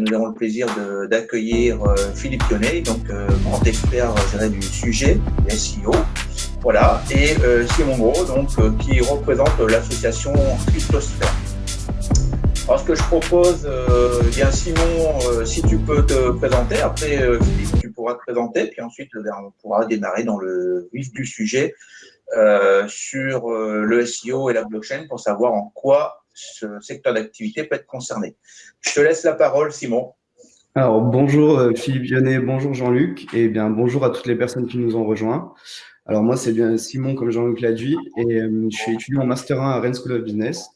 nous avons le plaisir d'accueillir Philippe Pionnet, donc grand expert du sujet SEO. Voilà, et Simon Gros, donc, qui représente l'association Cryptosphère. Alors, ce que je propose, bien Simon, si tu peux te présenter, après Philippe, tu pourras te présenter, puis ensuite on pourra démarrer dans le vif du sujet sur le SEO et la blockchain pour savoir en quoi ce secteur d'activité peut être concerné. Je te laisse la parole, Simon. Alors, bonjour Philippe Vionnet, bonjour Jean-Luc, et bien bonjour à toutes les personnes qui nous ont rejoints. Alors moi, c'est bien Simon comme Jean-Luc l'a dit, et je suis étudiant en Master 1 à Rennes School of Business.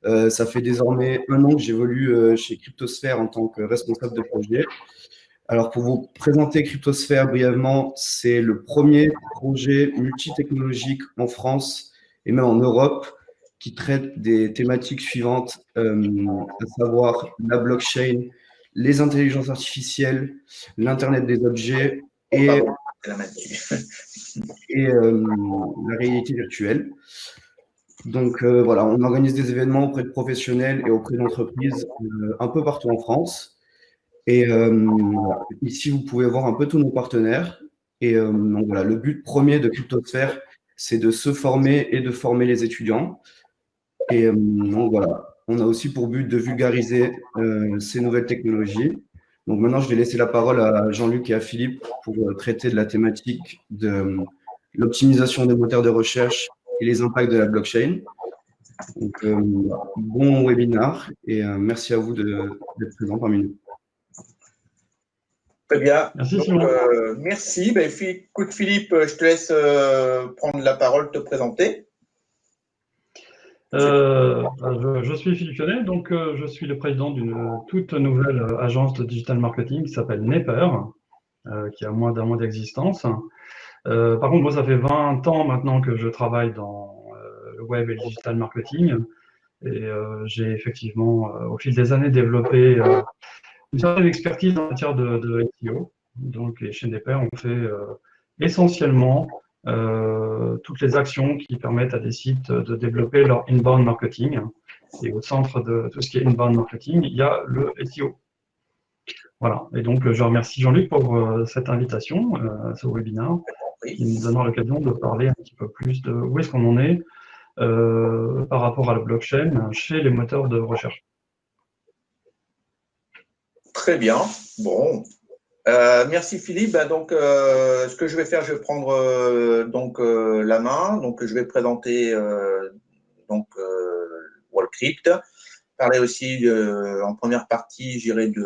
Ça fait désormais 1 an que j'évolue chez Cryptosphère en tant que responsable de projet. Alors, pour vous présenter Cryptosphère brièvement, c'est le premier projet multitechnologique en France et même en Europe qui traite des thématiques suivantes, à savoir la blockchain, les intelligences artificielles, l'Internet des objets et la réalité virtuelle. Donc voilà, on organise des événements auprès de professionnels et auprès d'entreprises un peu partout en France. Et voilà. Ici, vous pouvez voir un peu tous nos partenaires. Et donc voilà, le but premier de Cryptosphère, c'est de se former et de former les étudiants. Et donc voilà, on a aussi pour but de vulgariser ces nouvelles technologies. Donc maintenant, je vais laisser la parole à Jean-Luc et à Philippe pour traiter de la thématique de l'optimisation des moteurs de recherche et les impacts de la blockchain. Donc bon webinaire et merci à vous d'être présents parmi nous. Très bien. Merci, Simon. Merci. Écoute, Philippe, je te laisse prendre la parole, te présenter. Je suis Philippe Pionnet, donc je suis le président d'une toute nouvelle agence de digital marketing qui s'appelle Nepper, qui a moins d'un mois d'existence. Par contre, moi, ça fait 20 ans maintenant que je travaille dans le web et le digital marketing. Et j'ai effectivement, au fil des années, développé une certaine expertise en matière de SEO. Donc, et chez Nepper, on fait essentiellement toutes les actions qui permettent à des sites de développer leur inbound marketing. Et au centre de tout ce qui est inbound marketing, il y a le SEO. Voilà. Et donc, je remercie Jean-Luc pour cette invitation à ce webinaire qui nous donnera l'occasion de parler un petit peu plus de où est-ce qu'on en est par rapport à la blockchain chez les moteurs de recherche. Très bien. Bon. Merci Philippe. Donc, ce que je vais faire, je vais prendre la main. Donc, je vais présenter WorldCrypt. Parler aussi en première partie, j'irai de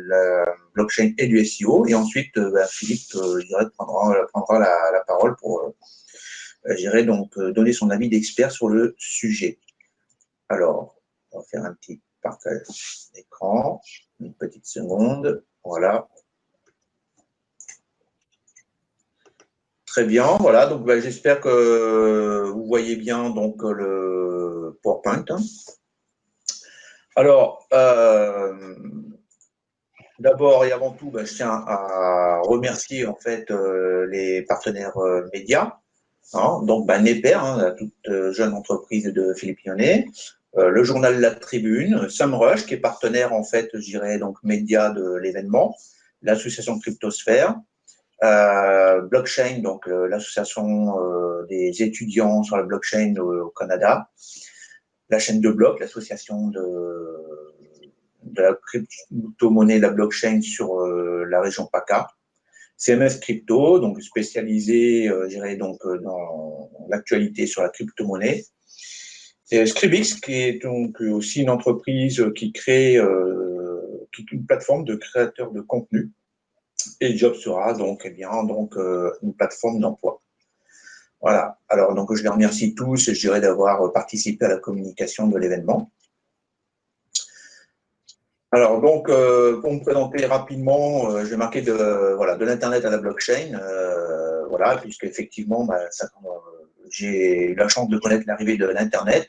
la blockchain et du SEO. Et ensuite, Philippe prendra la parole pour donner son avis d'expert sur le sujet. Alors, on va faire un petit partage d'écran. Une petite seconde. Voilà. Très bien. Voilà. Donc, j'espère que vous voyez bien donc le PowerPoint. Alors, d'abord et avant tout, je tiens à remercier en fait les partenaires médias. Donc, Nepper, la toute jeune entreprise de Philippe Pionnet. Le journal La Tribune, SEMrush, qui est partenaire, en fait, je dirais, donc média de l'événement, l'association Cryptosphère, Blockchain, donc l'association des étudiants sur la blockchain au Canada, la chaîne de blocs, l'association de la crypto-monnaie, la blockchain sur la région PACA, CMS Crypto, donc spécialisé, je dirais, donc dans l'actualité sur la crypto-monnaie. C'est Scribx, qui est donc aussi une entreprise qui crée une plateforme de créateurs de contenu. Et Job sera donc, une plateforme d'emploi. Voilà. Alors, donc, je les remercie tous, je dirais, d'avoir participé à la communication de l'événement. Alors, donc, pour me présenter rapidement, je vais marquer de l'Internet à la blockchain. Voilà, puisque effectivement, j'ai eu la chance de connaître l'arrivée de l'Internet.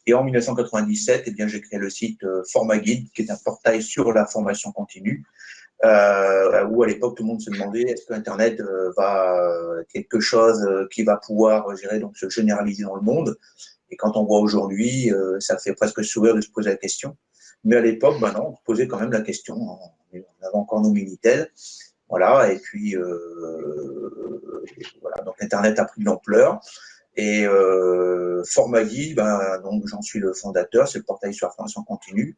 Et en 1997, j'ai créé le site FormaGuide, qui est un portail sur la formation continue, où à l'époque, tout le monde se demandait est-ce que Internet va quelque chose qui va pouvoir, donc, se généraliser dans le monde. Et quand on voit aujourd'hui, ça fait presque sourire de se poser la question. Mais à l'époque, ben non, on se posait quand même la question. On avait encore nos Minitel. Voilà, et puis voilà, donc Internet a pris de l'ampleur. Et Formagui, ben, donc j'en suis le fondateur, c'est le portail sur la formation continue.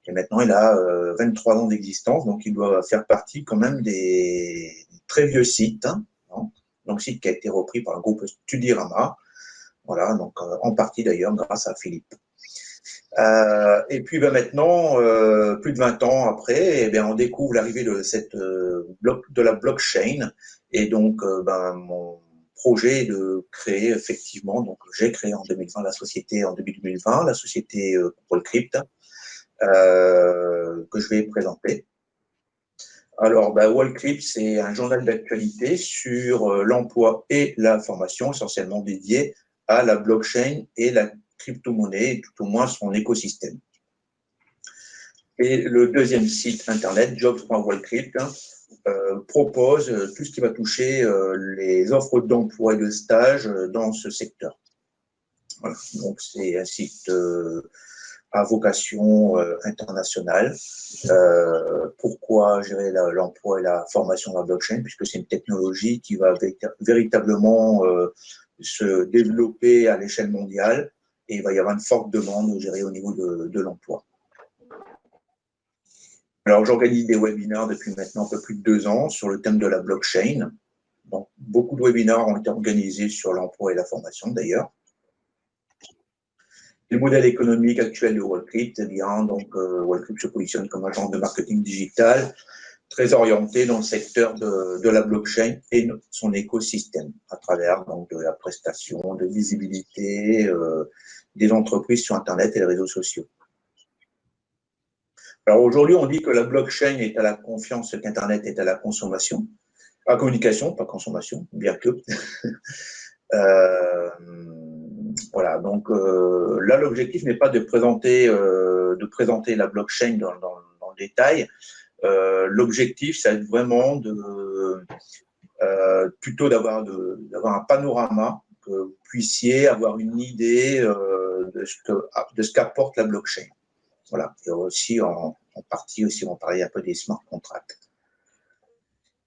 Et maintenant, il a 23 ans d'existence, donc il doit faire partie quand même des très vieux sites. Hein, donc site qui a été repris par le groupe Studirama. Voilà, donc en partie d'ailleurs grâce à Philippe. Et puis ben, maintenant, plus de 20 ans après, eh bien, on découvre l'arrivée de cette de la blockchain. Et donc, ben, mon projet est de créer effectivement, donc j'ai créé en 2020 la société, en début 2020, la société Wallcrypt, que je vais présenter. Alors, ben, Wallcrypt, c'est un journal d'actualité sur l'emploi et la formation, essentiellement dédié à la blockchain et la crypto-monnaie, tout au moins son écosystème. Et le deuxième site internet, jobs.wallcrypt, propose tout ce qui va toucher les offres d'emploi et de stage dans ce secteur. Voilà. Donc, c'est un site à vocation internationale. Pourquoi gérer l'emploi et la formation dans la blockchain? Puisque c'est une technologie qui va véritablement se développer à l'échelle mondiale et il va y avoir une forte demande gérée au niveau de l'emploi. Alors, j'organise des webinaires depuis maintenant un peu plus de 2 ans sur le thème de la blockchain. Donc, beaucoup de webinaires ont été organisés sur l'emploi et la formation d'ailleurs. Le modèle économique actuel de Wallcrypt, eh bien, donc Wallcrypt se positionne comme agence de marketing digital très orienté dans le secteur de la blockchain et son écosystème à travers donc de la prestation, de visibilité des entreprises sur Internet et les réseaux sociaux. Alors aujourd'hui, on dit que la blockchain est à la confiance, qu'Internet est à la consommation, à la communication, pas consommation, bien que. Voilà, donc là, l'objectif n'est pas de présenter la blockchain dans le détail. L'objectif, c'est vraiment plutôt d'avoir un panorama, que vous puissiez avoir une idée de ce qu'apporte la blockchain. Voilà. Et aussi, en partie, aussi, on va parler un peu des smart contracts.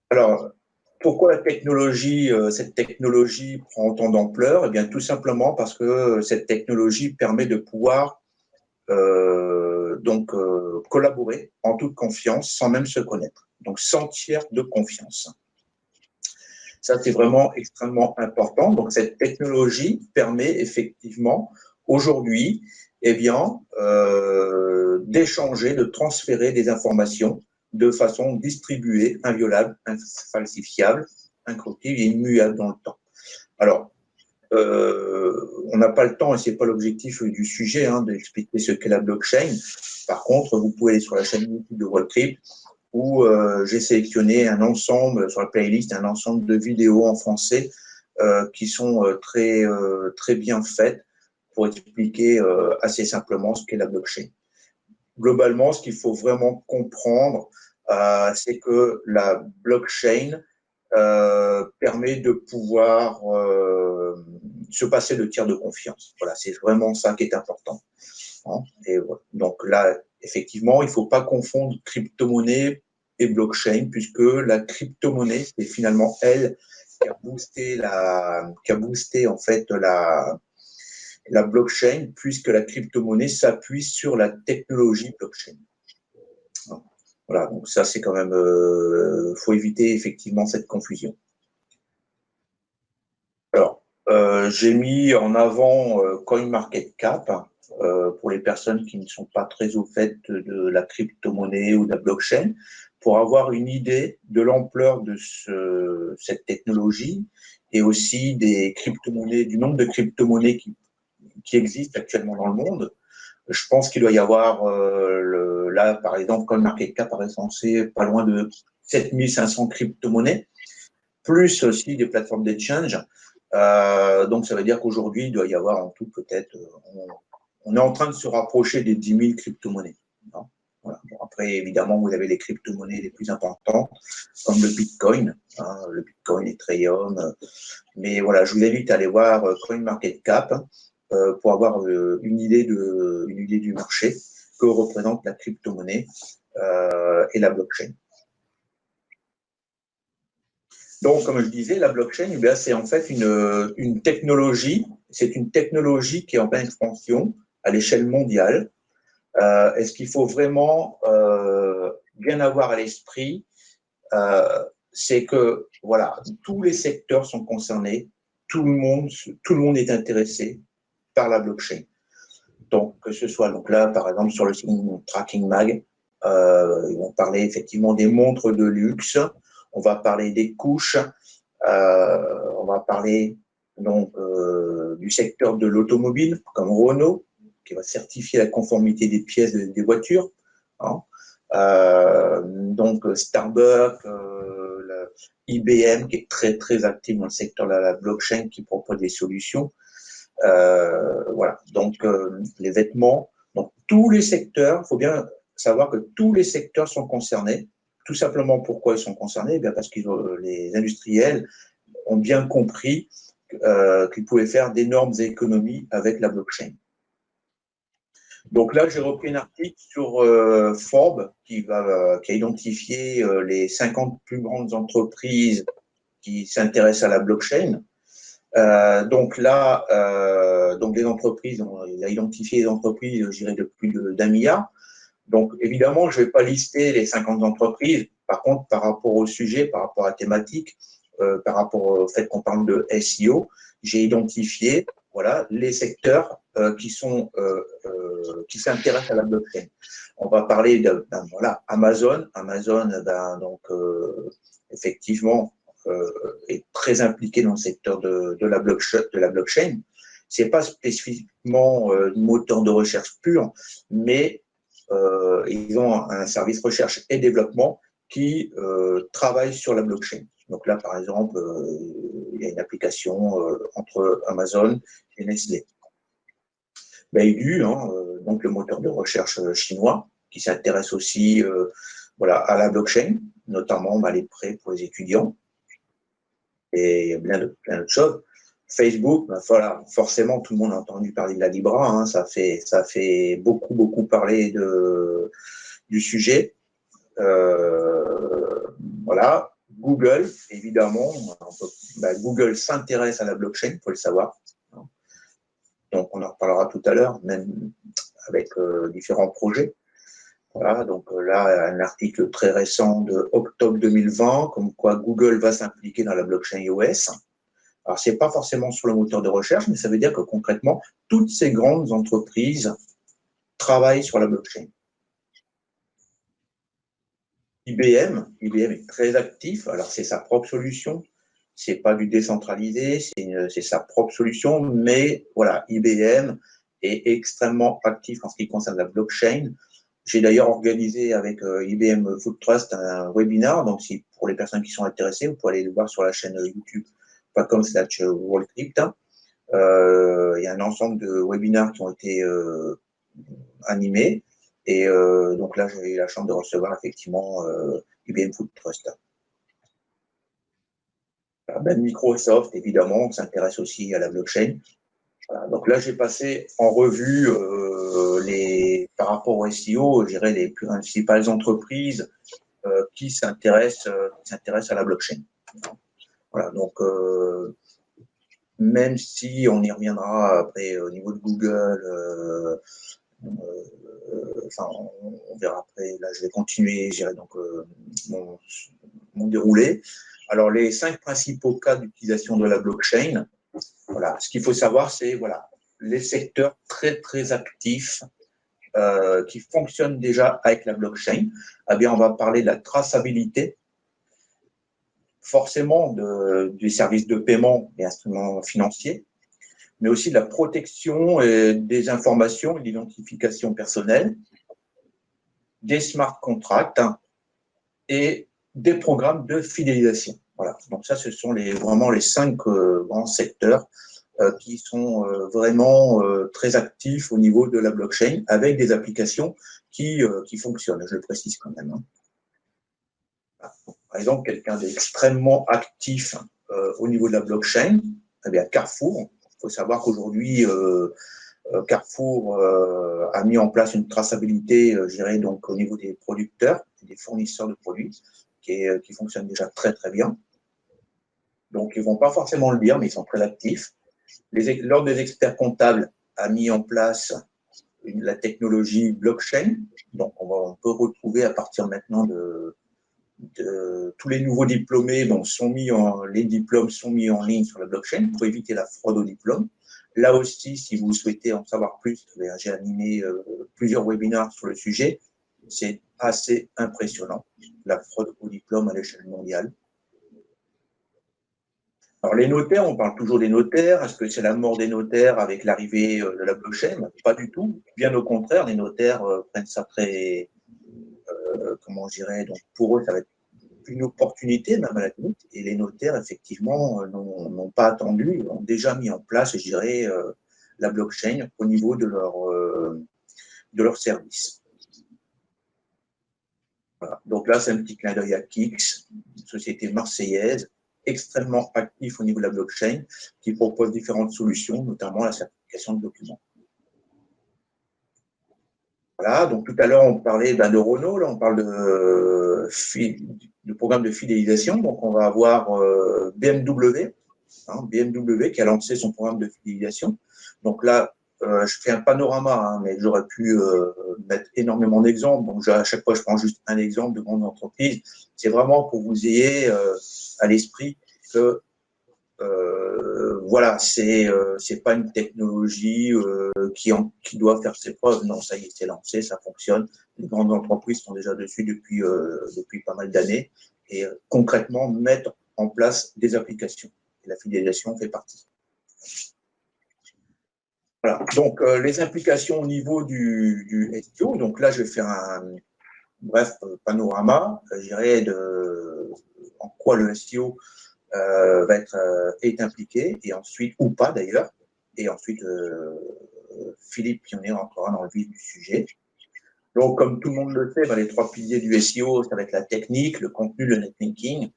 Alors, pourquoi cette technologie prend autant d'ampleur? Eh bien, tout simplement parce que cette technologie permet de pouvoir collaborer en toute confiance sans même se connaître. Donc, sans tiers de confiance. Ça, c'est vraiment extrêmement important. Donc, cette technologie permet effectivement aujourd'hui, eh bien, d'échanger, de transférer des informations de façon distribuée, inviolable, infalsifiable, incorruptible et immuable dans le temps. Alors, on n'a pas le temps et c'est pas l'objectif du sujet d'expliquer ce qu'est la blockchain. Par contre, vous pouvez aller sur la chaîne YouTube de Wallcrypt où j'ai sélectionné un ensemble, sur la playlist, un ensemble de vidéos en français qui sont très bien faites pour expliquer assez simplement ce qu'est la blockchain. Globalement, ce qu'il faut vraiment comprendre, c'est que la blockchain permet de pouvoir se passer de tiers de confiance. Voilà, c'est vraiment ça qui est important. Et voilà. Donc là, effectivement, il ne faut pas confondre crypto-monnaie et blockchain, puisque la crypto-monnaie, c'est finalement elle qui a boosté en fait la blockchain, puisque la crypto-monnaie s'appuie sur la technologie blockchain. Voilà, donc ça, c'est quand même, faut éviter effectivement cette confusion. Alors, j'ai mis en avant CoinMarketCap pour les personnes qui ne sont pas très au fait de la crypto-monnaie ou de la blockchain, pour avoir une idée de l'ampleur de cette technologie et aussi des crypto-monnaies, du nombre de crypto-monnaies qui existent actuellement dans le monde. Je pense qu'il doit y avoir, là, par exemple, CoinMarketCap a recensé pas loin de 7500 crypto-monnaies, plus aussi des plateformes d'exchange. Donc, ça veut dire qu'aujourd'hui, il doit y avoir en tout peut-être, on est en train de se rapprocher des 10 000 crypto-monnaies. Voilà. Bon, après, évidemment, vous avez les crypto-monnaies les plus importantes, comme le Bitcoin, le Bitcoin, Ethereum. Mais voilà, je vous invite à aller voir CoinMarketCap pour avoir une idée du marché. que représente la crypto-monnaie et la blockchain. Donc, comme je disais, la blockchain, eh c'est en fait une technologie. C'est une technologie qui est en pleine expansion à l'échelle mondiale. Et ce qu'il faut vraiment bien avoir à l'esprit, c'est que voilà, tous les secteurs sont concernés, tout le monde est intéressé par la blockchain. Donc, que ce soit donc là, par exemple, sur le site Tracking Mag, ils vont parler effectivement des montres de luxe, on va parler des couches, on va parler donc du secteur de l'automobile, comme Renault, qui va certifier la conformité des pièces des voitures. Hein. Donc Starbucks, IBM, qui est très très actif dans le secteur de la blockchain, qui propose des solutions. Voilà. Donc les vêtements, donc tous les secteurs, il faut bien savoir que tous les secteurs sont concernés. Tout simplement, pourquoi ils sont concernés? Eh bien parce que les industriels ont bien compris qu'ils pouvaient faire d'énormes économies avec la blockchain. Donc là, j'ai repris un article sur Forbes qui a identifié les 50 plus grandes entreprises qui s'intéressent à la blockchain. Donc là, donc les entreprises, il a identifié les entreprises, je dirais, de plus d'1 milliard. Donc évidemment, je ne vais pas lister les 50 entreprises. Par contre, par rapport au sujet, par rapport à la thématique, par rapport au fait qu'on parle de SEO, j'ai identifié voilà, les secteurs qui s'intéressent à la blockchain. On va parler de voilà, Amazon. Amazon, donc effectivement, est très impliqué dans le secteur de la blockchain. C'est pas spécifiquement un moteur de recherche pur, mais ils ont un service recherche et développement qui travaille sur la blockchain. Donc là, par exemple, il y a une application entre Amazon et Nestlé. Baidu, donc le moteur de recherche chinois, qui s'intéresse aussi voilà, à la blockchain, notamment les prêts pour les étudiants et plein d'autres choses. Facebook, voilà, forcément, tout le monde a entendu parler de la Libra, ça fait beaucoup parler du sujet. Voilà. Google, évidemment, Google s'intéresse à la blockchain, il faut le savoir. Donc, on en reparlera tout à l'heure, même avec différents projets. Voilà, donc là, un article très récent de octobre 2020, comme quoi Google va s'impliquer dans la blockchain iOS. Alors, ce n'est pas forcément sur le moteur de recherche, mais ça veut dire que concrètement, toutes ces grandes entreprises travaillent sur la blockchain. IBM est très actif. Alors, c'est sa propre solution. C'est pas du décentralisé, c'est sa propre solution. Mais voilà, IBM est extrêmement actif en ce qui concerne la blockchain. J'ai d'ailleurs organisé avec IBM Food Trust un webinaire. Donc, si pour les personnes qui sont intéressées, vous pouvez aller le voir sur la chaîne youtube.com/WorldCrypt. Il y a un ensemble de webinaires qui ont été animés. Et donc là, j'ai eu la chance de recevoir effectivement IBM Food Trust. Microsoft, évidemment, s'intéresse aussi à la blockchain. Voilà. Donc là, j'ai passé en revue par rapport au SEO, je dirais les principales entreprises qui s'intéressent à la blockchain. Voilà. Donc même si on y reviendra après au niveau de Google. Enfin, on verra après. Là, je vais continuer, j'irai donc mon déroulé. Alors, les 5 principaux cas d'utilisation de la blockchain. Voilà, ce qu'il faut savoir, c'est voilà les secteurs très très actifs qui fonctionnent déjà avec la blockchain. Eh bien, on va parler de la traçabilité, forcément des services de paiement et instruments financiers, mais aussi de la protection des informations et d'identification personnelle, des smart contracts et des programmes de fidélisation. Voilà. Donc ça, ce sont vraiment les 5 grands secteurs qui sont vraiment très actifs au niveau de la blockchain avec des applications qui fonctionnent, je le précise quand même. Par exemple, quelqu'un d'extrêmement actif au niveau de la blockchain, eh bien Carrefour. Il faut savoir qu'aujourd'hui, Carrefour a mis en place une traçabilité, je dirais, donc au niveau des producteurs, des fournisseurs de produits, qui fonctionne déjà très très bien. Donc ils ne vont pas forcément le dire, mais ils sont très actifs. L'Ordre des experts comptables a mis en place la technologie blockchain. Donc on peut retrouver à partir maintenant de tous les nouveaux diplômés, les diplômes sont mis en ligne sur la blockchain pour éviter la fraude au diplôme. Là aussi, si vous souhaitez en savoir plus, j'ai animé plusieurs webinaires sur le sujet. C'est assez impressionnant, la fraude au diplôme à l'échelle mondiale. Alors, les notaires, on parle toujours des notaires. Est-ce que c'est la mort des notaires avec l'arrivée de la blockchain? Pas du tout. Bien au contraire, les notaires prennent ça très, comment je dirais, donc pour eux, ça va être une opportunité, même à la limite. Et les notaires, effectivement, n'ont pas attendu, ont déjà mis en place, je dirais, la blockchain au niveau de leur service. Voilà. Donc là, c'est un petit clin d'œil à Kix, une société marseillaise, extrêmement actif au niveau de la blockchain, qui propose différentes solutions, notamment la certification de documents. Voilà, donc tout à l'heure, on parlait de Renault, là, on parle de programme de fidélisation. Donc, on va avoir BMW, BMW qui a lancé son programme de fidélisation. Donc là, je fais un panorama, mais j'aurais pu mettre énormément d'exemples. Donc, à chaque fois, je prends juste un exemple de grande entreprise. C'est vraiment pour que vous ayez à l'esprit que voilà, c'est pas une technologie qui doit faire ses preuves. Non, ça y est, c'est lancé, ça fonctionne. Les grandes entreprises sont déjà dessus depuis pas mal d'années et concrètement mettre en place des applications. Et la fidélisation fait partie. Voilà. Donc les implications au niveau du SEO. Donc là, je vais faire un bref panorama. Je dirais en quoi le SEO est impliqué, et ensuite, ou pas d'ailleurs, et ensuite Philippe Pionnier rentrera dans le vif du sujet. Donc, comme tout le monde le sait, les trois piliers du SEO, ça va être la technique, le contenu, le netlinking.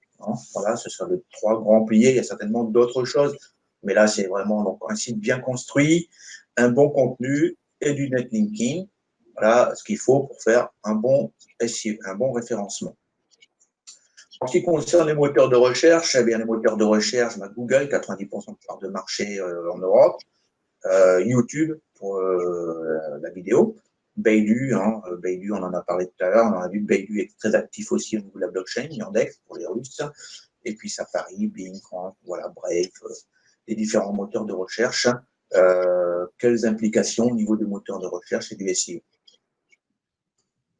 Voilà, ce sont les trois grands piliers. Il y a certainement d'autres choses, mais là, c'est vraiment donc, un site bien construit, un bon contenu et du netlinking. Voilà ce qu'il faut pour faire un bon SEO, un bon référencement. En ce qui concerne les moteurs de recherche, eh bien, les moteurs de recherche, Google, 90% de part de marché en Europe, YouTube pour la vidéo, Baidu, Baidu, on en a parlé tout à l'heure, on a vu Baidu est très actif aussi au niveau de la blockchain, Yandex pour les Russes, et puis Safari, Bing, voilà, Brave, les différents moteurs de recherche. Quelles implications au niveau des moteurs de recherche et du SEO?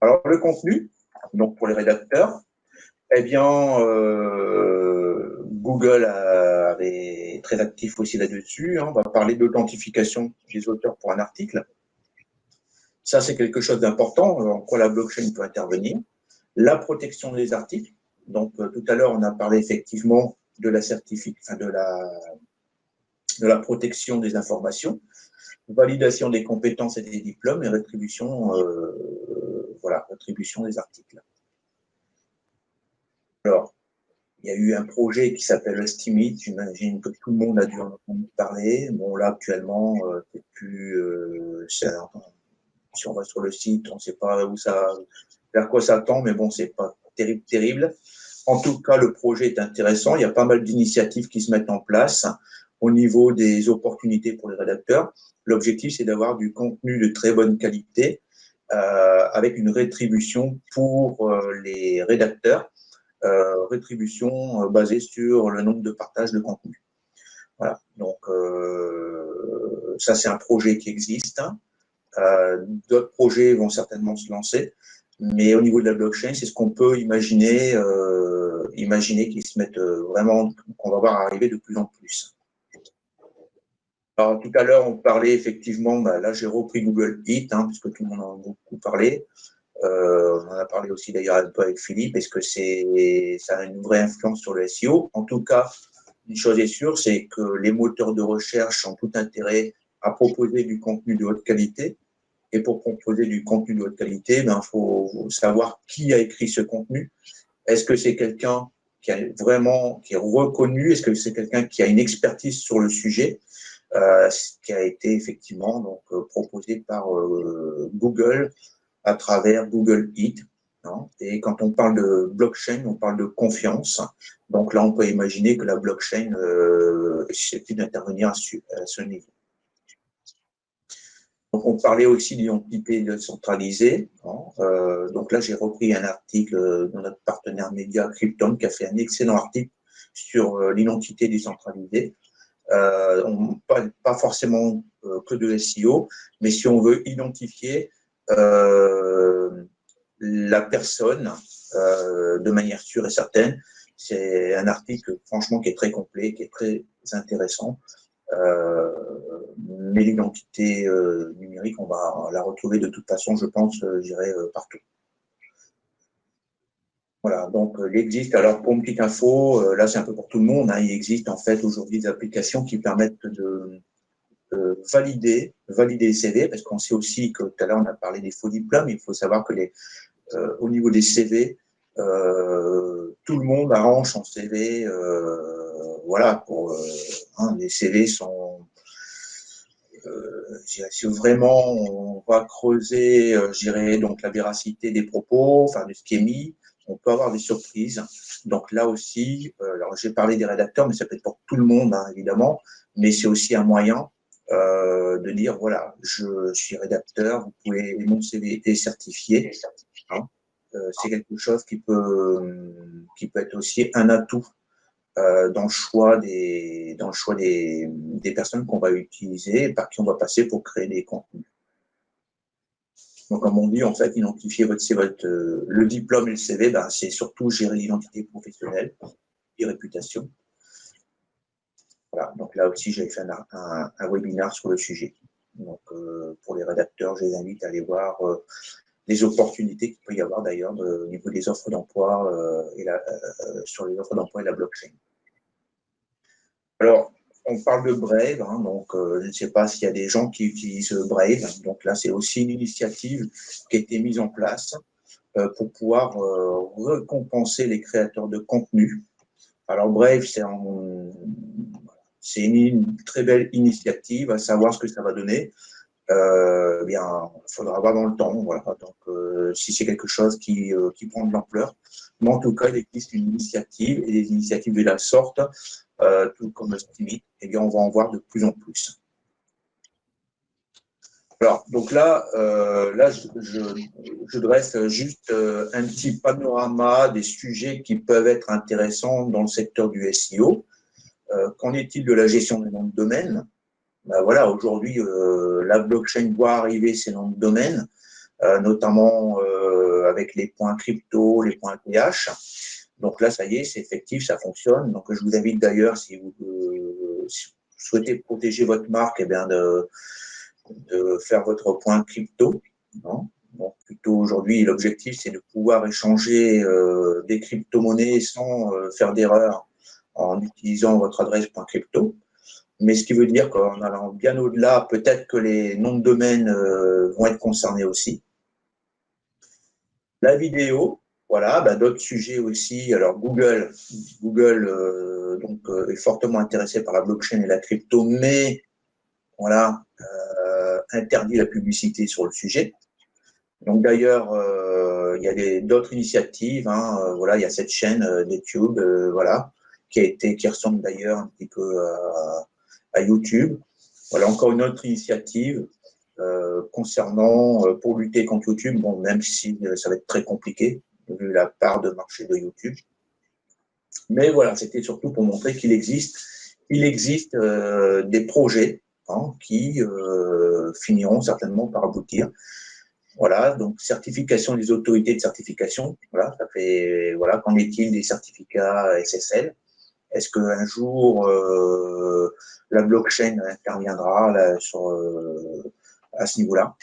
Alors, le contenu, donc pour les rédacteurs, eh bien, Google est très actif aussi là-dessus. On va parler d'authentification des auteurs pour un article. Ça, c'est quelque chose d'important, en quoi la blockchain peut intervenir. La protection des articles. Donc, tout à l'heure, on a parlé effectivement de la protection des informations, validation des compétences et des diplômes et rétribution, rétribution des articles. Alors, il y a eu un projet qui s'appelle Estimate. J'imagine que tout le monde a dû en entendre parler. Bon, là, actuellement, c'est plus. Si on va sur le site, on ne sait pas vers quoi ça tend, mais bon, c'est pas terrible. En tout cas, le projet est intéressant. Il y a pas mal d'initiatives qui se mettent en place au niveau des opportunités pour les rédacteurs. L'objectif, c'est d'avoir du contenu de très bonne qualité avec une rétribution pour les rédacteurs. Rétribution basée sur le nombre de partages de contenu. Voilà. Donc, ça, c'est un projet qui existe. D'autres projets vont certainement se lancer. Mais au niveau de la blockchain, c'est ce qu'on peut imaginer qu'ils se mettent vraiment, qu'on va voir arriver de plus en plus. Alors, tout à l'heure, on parlait effectivement, là, j'ai repris Google Eat, puisque tout le monde en a beaucoup parlé. On en a parlé aussi d'ailleurs un peu avec Philippe. Est-ce que ça a une vraie influence sur le SEO? En tout cas, une chose est sûre, c'est que les moteurs de recherche ont tout intérêt à proposer du contenu de haute qualité. Et pour proposer du contenu de haute qualité, il faut savoir qui a écrit ce contenu. Est-ce que c'est quelqu'un qui est reconnu? Est-ce que c'est quelqu'un qui a une expertise sur le sujet? ce qui a été effectivement donc, proposé par Google à travers Google Eat. Hein. Et quand on parle de blockchain, on parle de confiance. Donc là, on peut imaginer que la blockchain est susceptible d'intervenir à ce niveau. Donc, on parlait aussi d'identité décentralisée. Hein. Donc là, j'ai repris un article de notre partenaire média Krypton qui a fait un excellent article sur l'identité décentralisée. Pas forcément que de SEO, mais si on veut identifier la personne de manière sûre et certaine, c'est un article franchement qui est très complet, qui est très intéressant. Mais l'identité numérique, on va la retrouver de toute façon, je pense, j'irai partout. Voilà, donc il existe, alors pour une petite info, là c'est un peu pour tout le monde, hein, il existe en fait aujourd'hui des applications qui permettent de valider les CV, parce qu'on sait aussi que tout à l'heure on a parlé des faux diplômes, il faut savoir que au niveau des CV, tout le monde arrange son CV, voilà, les CV sont, si vraiment on va creuser, je dirais, donc la véracité des propos, enfin de ce qui est mis, on peut avoir des surprises. Donc là aussi, alors j'ai parlé des rédacteurs, mais ça peut être pour tout le monde, hein, évidemment, mais c'est aussi un moyen de dire, voilà, je suis rédacteur, vous pouvez, mon CV est certifié. Hein. C'est quelque chose qui peut être aussi un atout dans le choix des personnes qu'on va utiliser et par qui on va passer pour créer des contenus. Donc, comme on dit, en fait, identifier le diplôme et le CV, ben, c'est surtout gérer l'identité professionnelle et réputation. Voilà. Donc là aussi, j'ai fait un webinaire sur le sujet. Donc, pour les rédacteurs, je les invite à aller voir les opportunités qu'il peut y avoir d'ailleurs au niveau des offres d'emploi sur les offres d'emploi et la blockchain. Alors, on parle de Brave, hein, donc je ne sais pas s'il y a des gens qui utilisent Brave. Donc là, c'est aussi une initiative qui a été mise en place pour pouvoir récompenser les créateurs de contenu. Alors Brave, c'est une très belle initiative, à savoir ce que ça va donner. Bien, il faudra voir dans le temps. Voilà. Donc, si c'est quelque chose qui prend de l'ampleur. Mais en tout cas, il existe une initiative et des initiatives de la sorte, tout comme Steamit, eh bien, on va en voir de plus en plus. Alors, donc là, je dresse juste un petit panorama des sujets qui peuvent être intéressants dans le secteur du SEO. Qu'en est-il de la gestion des noms de domaine? Ben voilà, aujourd'hui, la blockchain voit arriver ces noms de domaine, notamment avec les points crypto, les points .th. Donc là, ça y est, c'est effectif, ça fonctionne. Donc je vous invite d'ailleurs, si vous souhaitez protéger votre marque, eh bien de faire votre point crypto. Hein. Donc plutôt aujourd'hui, l'objectif, c'est de pouvoir échanger des crypto-monnaies sans faire d'erreur en utilisant votre adresse .crypto. Mais ce qui veut dire qu'en allant bien au-delà, peut-être que les noms de domaine vont être concernés aussi. La vidéo, voilà, ben, d'autres sujets aussi. Alors Google est fortement intéressé par la blockchain et la crypto, mais voilà, interdit la publicité sur le sujet. Donc d'ailleurs, il y a d'autres initiatives. Hein, voilà, il y a cette chaîne d'YouTube, voilà, qui ressemble d'ailleurs un petit peu à YouTube. Voilà encore une autre initiative concernant pour lutter contre YouTube. Bon, même si ça va être très compliqué vu la part de marché de YouTube. Mais voilà, c'était surtout pour montrer qu'il existe des projets qui finiront certainement par aboutir. Voilà, donc certification des autorités de certification. Voilà, ça fait voilà, qu'en est-il des certificats SSL? Est-ce qu'un jour la blockchain interviendra là, à ce niveau-là?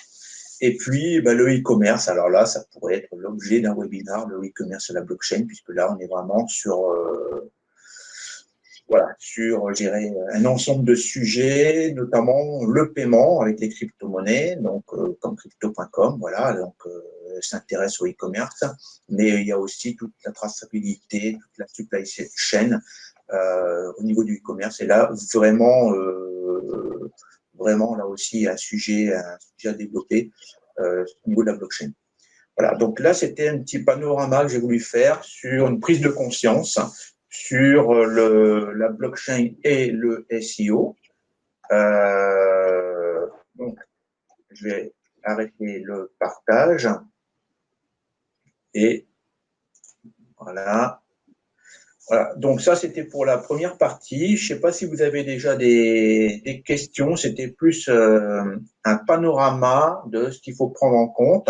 Et puis le e-commerce. Alors là, ça pourrait être l'objet d'un webinaire, le e-commerce et la blockchain, puisque là, on est vraiment sur je dirais, un ensemble de sujets, notamment le paiement avec les crypto-monnaies, donc comme crypto.com, voilà, donc s'intéresse au e-commerce, mais il y a aussi toute la traçabilité, toute la supply chain au niveau du e-commerce. Et là, vraiment, vraiment là aussi un sujet à développer au niveau de la blockchain. Voilà, donc là, c'était un petit panorama que j'ai voulu faire sur une prise de conscience sur la blockchain et le SEO. Donc, je vais arrêter le partage. Et voilà. Voilà. Donc ça, c'était pour la première partie. Je ne sais pas si vous avez déjà des questions. C'était plus un panorama de ce qu'il faut prendre en compte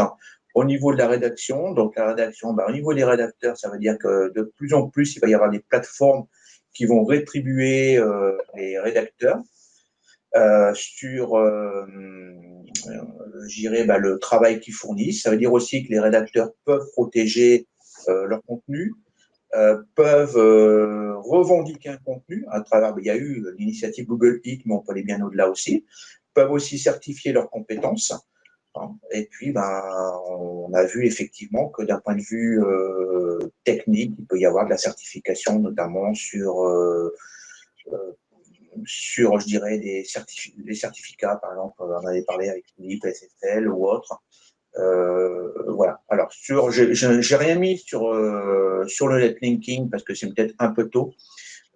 au niveau de la rédaction. Donc la rédaction, au niveau des rédacteurs, ça veut dire que de plus en plus, il va y avoir des plateformes qui vont rétribuer les rédacteurs sur je dirais, le travail qu'ils fournissent. Ça veut dire aussi que les rédacteurs peuvent protéger leur contenu, peuvent revendiquer un contenu à travers, il y a eu l'initiative Google Hit, mais on peut aller bien au-delà aussi, peuvent aussi certifier leurs compétences. Et puis, on a vu effectivement que d'un point de vue technique, il peut y avoir de la certification, notamment sur je dirais, des certificats, par exemple, on en avait parlé avec Philippe, SSL ou autre. Voilà. Alors, j'ai rien mis sur le netlinking parce que c'est peut-être un peu tôt,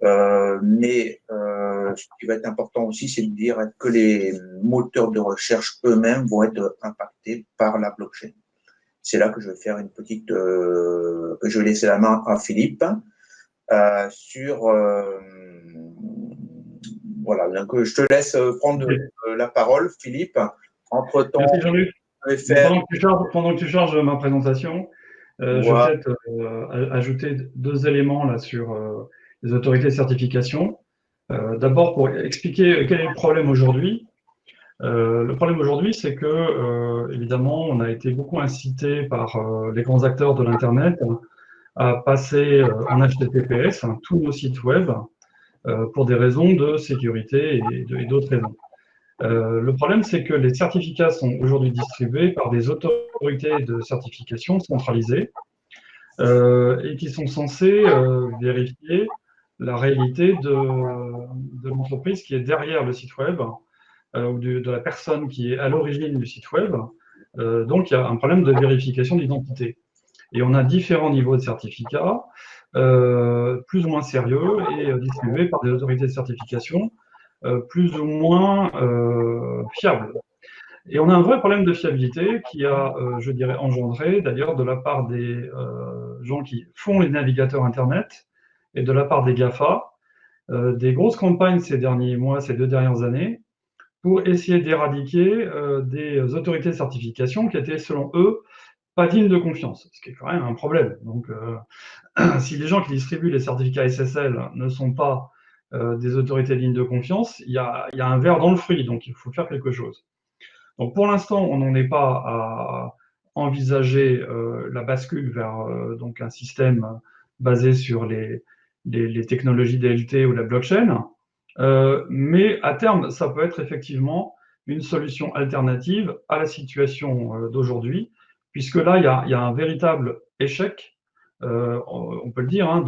mais ce qui va être important aussi, c'est de dire que les moteurs de recherche eux-mêmes vont être impactés par la blockchain. C'est là que je vais faire une petite, que je vais laisser la main à Philippe sur voilà, donc je te laisse prendre la parole, Philippe. Entre-temps, merci Jean-Luc. Pendant que tu charges ma présentation, je vais peut-être ajouter 2 éléments là sur les autorités de certification. D'abord, pour expliquer quel est le problème aujourd'hui. Le problème aujourd'hui, c'est que, évidemment, on a été beaucoup incité par les grands acteurs de l'Internet à passer en HTTPS tous nos sites web pour des raisons de sécurité et d'autres raisons. Le problème, c'est que les certificats sont aujourd'hui distribués par des autorités de certification centralisées et qui sont censées vérifier la réalité de l'entreprise qui est derrière le site web ou de la personne qui est à l'origine du site web. Donc, il y a un problème de vérification d'identité. Et on a différents niveaux de certificats, plus ou moins sérieux et distribués par des autorités de certification plus ou moins fiables. Et on a un vrai problème de fiabilité qui a, je dirais, engendré d'ailleurs de la part des gens qui font les navigateurs Internet et de la part des GAFA, des grosses campagnes ces derniers mois, ces 2 dernières années, pour essayer d'éradiquer des autorités de certification qui étaient, selon eux, pas dignes de confiance, ce qui est quand même un problème. Donc, si les gens qui distribuent les certificats SSL ne sont pas des autorités dignes de confiance, il y a un ver dans le fruit, donc il faut faire quelque chose. Donc, pour l'instant, on n'en est pas à envisager la bascule vers donc un système basé sur les technologies DLT ou la blockchain, mais à terme, ça peut être effectivement une solution alternative à la situation d'aujourd'hui, puisque là, il y a un véritable échec, on peut le dire,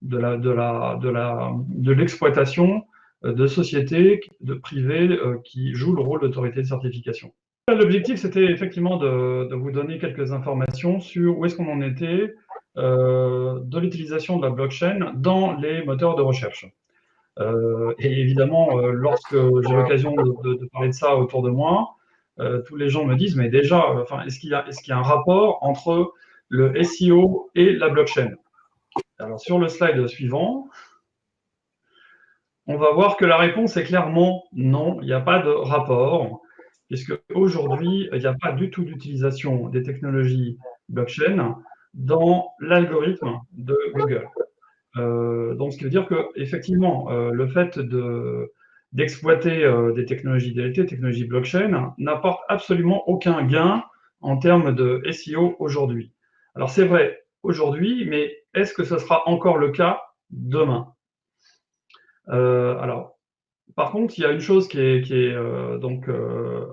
de l'exploitation de sociétés privées qui jouent le rôle d'autorité de certification. L'objectif, c'était effectivement de vous donner quelques informations sur où est-ce qu'on en était de l'utilisation de la blockchain dans les moteurs de recherche. Et évidemment, lorsque j'ai l'occasion de parler de ça autour de moi, tous les gens me disent, mais déjà, est-ce qu'il y a un rapport entre le SEO et la blockchain? Alors, sur le slide suivant, on va voir que la réponse est clairement non, il n'y a pas de rapport, puisque aujourd'hui, il n'y a pas du tout d'utilisation des technologies blockchain dans l'algorithme de Google. Donc, ce qui veut dire que, effectivement, le fait d'exploiter des technologies DLT, technologies blockchain, n'apporte absolument aucun gain en termes de SEO aujourd'hui. Alors, c'est vrai aujourd'hui, mais est-ce que ce sera encore le cas demain? Alors, par contre, il y a une chose qui est donc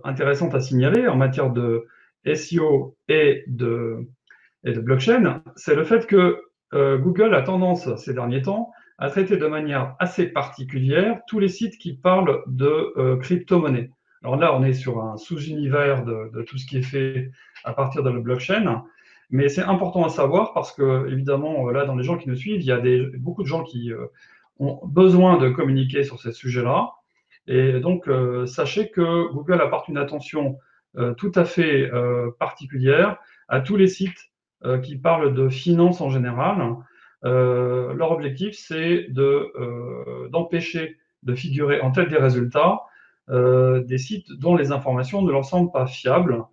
intéressante à signaler en matière de SEO et de blockchain, c'est le fait que Google a tendance, ces derniers temps, à traiter de manière assez particulière tous les sites qui parlent de crypto-monnaie. Alors là, on est sur un sous-univers de tout ce qui est fait à partir de la blockchain, mais c'est important à savoir parce que, évidemment, là, dans les gens qui nous suivent, il y a beaucoup de gens qui ont besoin de communiquer sur ces sujets-là. Et donc, sachez que Google apporte une attention tout à fait particulière à tous les sites qui parlent de finance en général. Leur objectif, c'est d'empêcher de figurer en tête des résultats des sites dont les informations ne leur semblent pas fiables.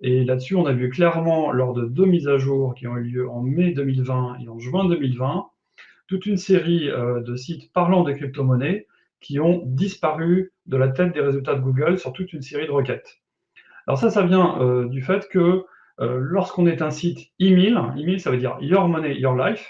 Et là-dessus, on a vu clairement, lors de 2 mises à jour qui ont eu lieu en mai 2020 et en juin 2020, toute une série de sites parlant de crypto-monnaies qui ont disparu de la tête des résultats de Google sur toute une série de requêtes. Alors ça vient du fait que lorsqu'on est un site email, ça veut dire Your Money, Your Life,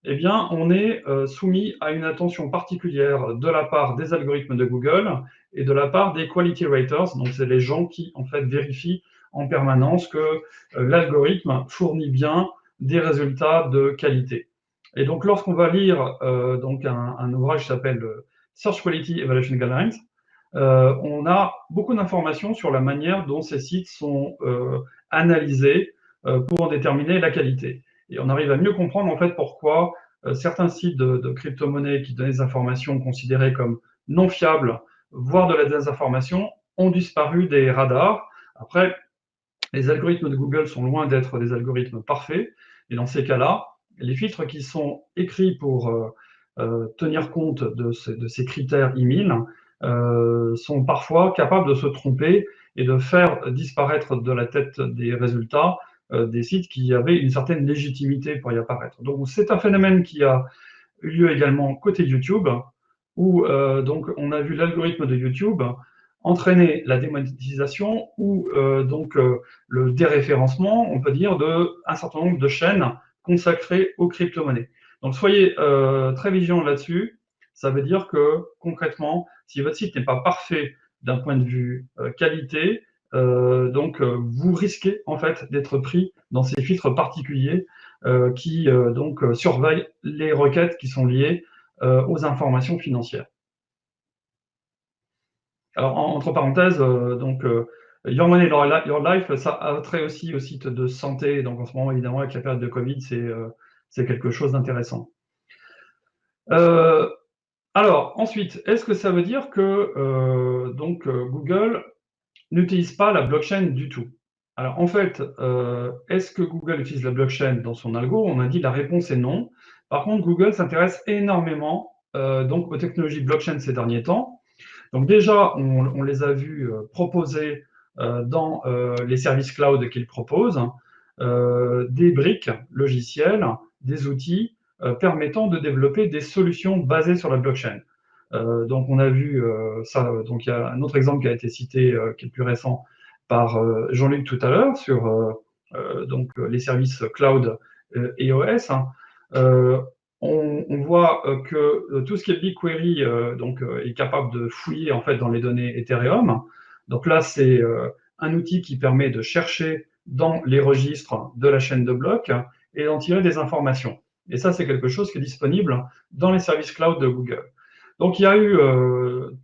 eh bien, on est soumis à une attention particulière de la part des algorithmes de Google et de la part des quality raters, donc c'est les gens qui en fait vérifient en permanence que l'algorithme fournit bien des résultats de qualité. Et donc, lorsqu'on va lire donc un ouvrage qui s'appelle Search Quality Evaluation Guidelines, on a beaucoup d'informations sur la manière dont ces sites sont analysés pour en déterminer la qualité. Et on arrive à mieux comprendre en fait pourquoi certains sites de crypto-monnaies qui donnaient des informations considérées comme non fiables, voire de la désinformation, ont disparu des radars. Après, les algorithmes de Google sont loin d'être des algorithmes parfaits, et dans ces cas-là, les filtres qui sont écrits pour tenir compte de ces critères email sont parfois capables de se tromper et de faire disparaître de la tête des résultats des sites qui avaient une certaine légitimité pour y apparaître. Donc c'est un phénomène qui a eu lieu également côté YouTube, où donc on a vu l'algorithme de YouTube entraîner la démonétisation ou donc le déréférencement, on peut dire, d'un certain nombre de chaînes consacrées aux crypto-monnaies. Donc soyez très vigilants là-dessus. Ça veut dire que concrètement, si votre site n'est pas parfait d'un point de vue qualité, vous risquez en fait d'être pris dans ces filtres particuliers qui surveillent les requêtes qui sont liées aux informations financières. Alors, entre parenthèses, Your Money, Your Life, ça a trait aussi au site de santé. Donc, en ce moment, évidemment, avec la période de Covid, c'est quelque chose d'intéressant. Alors, ensuite, est-ce que ça veut dire que Google n'utilise pas la blockchain du tout? Alors, en fait, est-ce que Google utilise la blockchain dans son algo? On a dit la réponse est non. Par contre, Google s'intéresse énormément aux technologies blockchain ces derniers temps. Donc déjà, on les a vus proposer dans les services cloud qu'ils proposent, des briques logicielles, des outils permettant de développer des solutions basées sur la blockchain. Donc on a vu ça, donc il y a un autre exemple qui a été cité, qui est le plus récent, par Jean-Luc tout à l'heure, sur les services cloud EOS. On voit que tout ce qui est BigQuery est capable de fouiller en fait dans les données Ethereum. Donc là, c'est un outil qui permet de chercher dans les registres de la chaîne de blocs et d'en tirer des informations. Et ça, c'est quelque chose qui est disponible dans les services cloud de Google. Donc il y a eu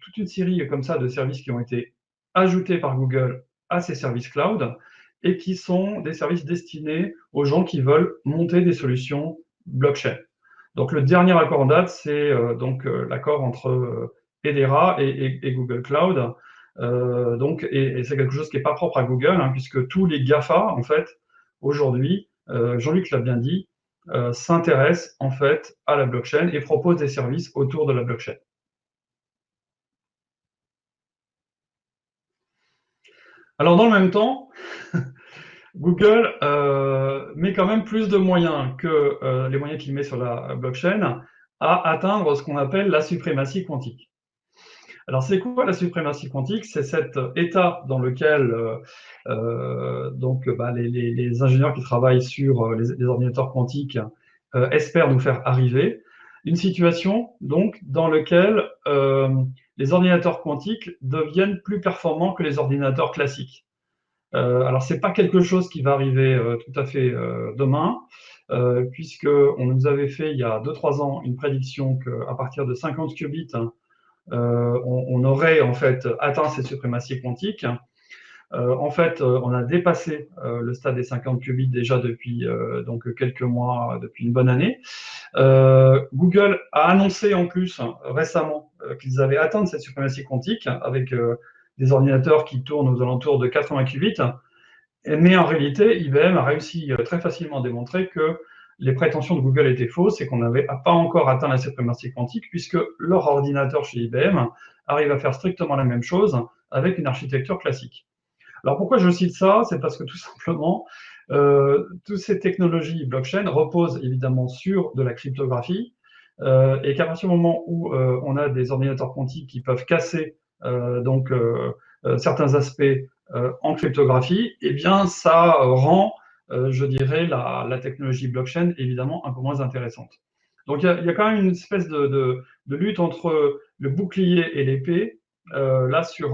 toute une série comme ça de services qui ont été ajoutés par Google à ces services cloud et qui sont des services destinés aux gens qui veulent monter des solutions blockchain. Donc le dernier accord en date, c'est l'accord entre Hedera et Google Cloud. Et c'est quelque chose qui n'est pas propre à Google, puisque tous les GAFA, en fait, aujourd'hui, Jean-Luc l'a bien dit, s'intéressent en fait à la blockchain et proposent des services autour de la blockchain. Alors dans le même temps, Google met quand même plus de moyens que les moyens qu'il met sur la blockchain à atteindre ce qu'on appelle la suprématie quantique. Alors c'est quoi la suprématie quantique? C'est cet état dans lequel les ingénieurs qui travaillent sur les ordinateurs quantiques espèrent nous faire arriver. Une situation donc dans laquelle les ordinateurs quantiques deviennent plus performants que les ordinateurs classiques. Alors, ce n'est pas quelque chose qui va arriver tout à fait demain, puisqu'on nous avait fait il y a 2-3 ans une prédiction qu'à partir de 50 qubits, on aurait en fait atteint cette suprématie quantique. En fait, on a dépassé le stade des 50 qubits déjà depuis donc quelques mois, depuis une bonne année. Google a annoncé en plus récemment qu'ils avaient atteint cette suprématie quantique avec des ordinateurs qui tournent aux alentours de 80 qubits. Mais en réalité, IBM a réussi très facilement à démontrer que les prétentions de Google étaient fausses et qu'on n'avait pas encore atteint la suprématie quantique puisque leur ordinateur chez IBM arrive à faire strictement la même chose avec une architecture classique. Alors pourquoi je cite ça? C'est parce que tout simplement, toutes ces technologies blockchain reposent évidemment sur de la cryptographie et qu'à partir du moment où on a des ordinateurs quantiques qui peuvent casser certains aspects en cryptographie, eh bien ça rend, je dirais, la technologie blockchain évidemment un peu moins intéressante. Donc il y a quand même une espèce de lutte entre le bouclier et l'épée, là sur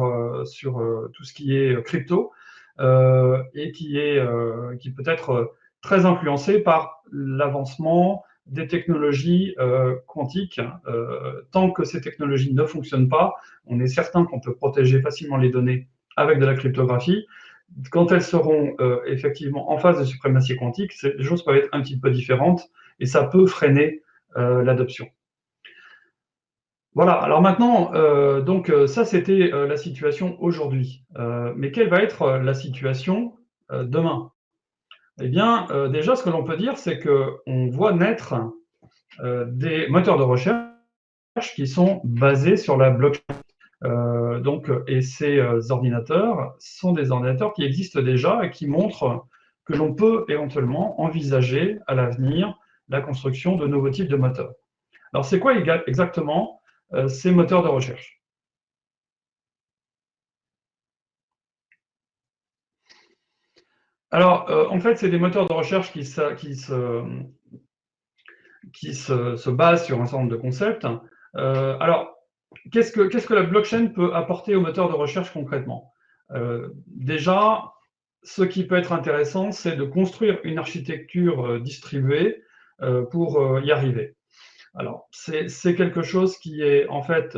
tout ce qui est crypto, et qui peut être très influencé par l'avancement des technologies quantiques. Tant que ces technologies ne fonctionnent pas, on est certain qu'on peut protéger facilement les données avec de la cryptographie. Quand elles seront effectivement en phase de suprématie quantique, les choses peuvent être un petit peu différentes et ça peut freiner l'adoption. Voilà, alors maintenant, ça c'était la situation aujourd'hui. Mais quelle va être la situation demain? Eh bien, déjà, ce que l'on peut dire, c'est qu'on voit naître des moteurs de recherche qui sont basés sur la blockchain. Et ces ordinateurs sont des ordinateurs qui existent déjà et qui montrent que l'on peut éventuellement envisager à l'avenir la construction de nouveaux types de moteurs. Alors, c'est quoi exactement ces moteurs de recherche? Alors, en fait, c'est des moteurs de recherche qui se basent sur un certain nombre de concepts. Alors, qu'est-ce que la blockchain peut apporter aux moteurs de recherche concrètement? Déjà, ce qui peut être intéressant, c'est de construire une architecture distribuée pour y arriver. Alors, c'est quelque chose qui est en fait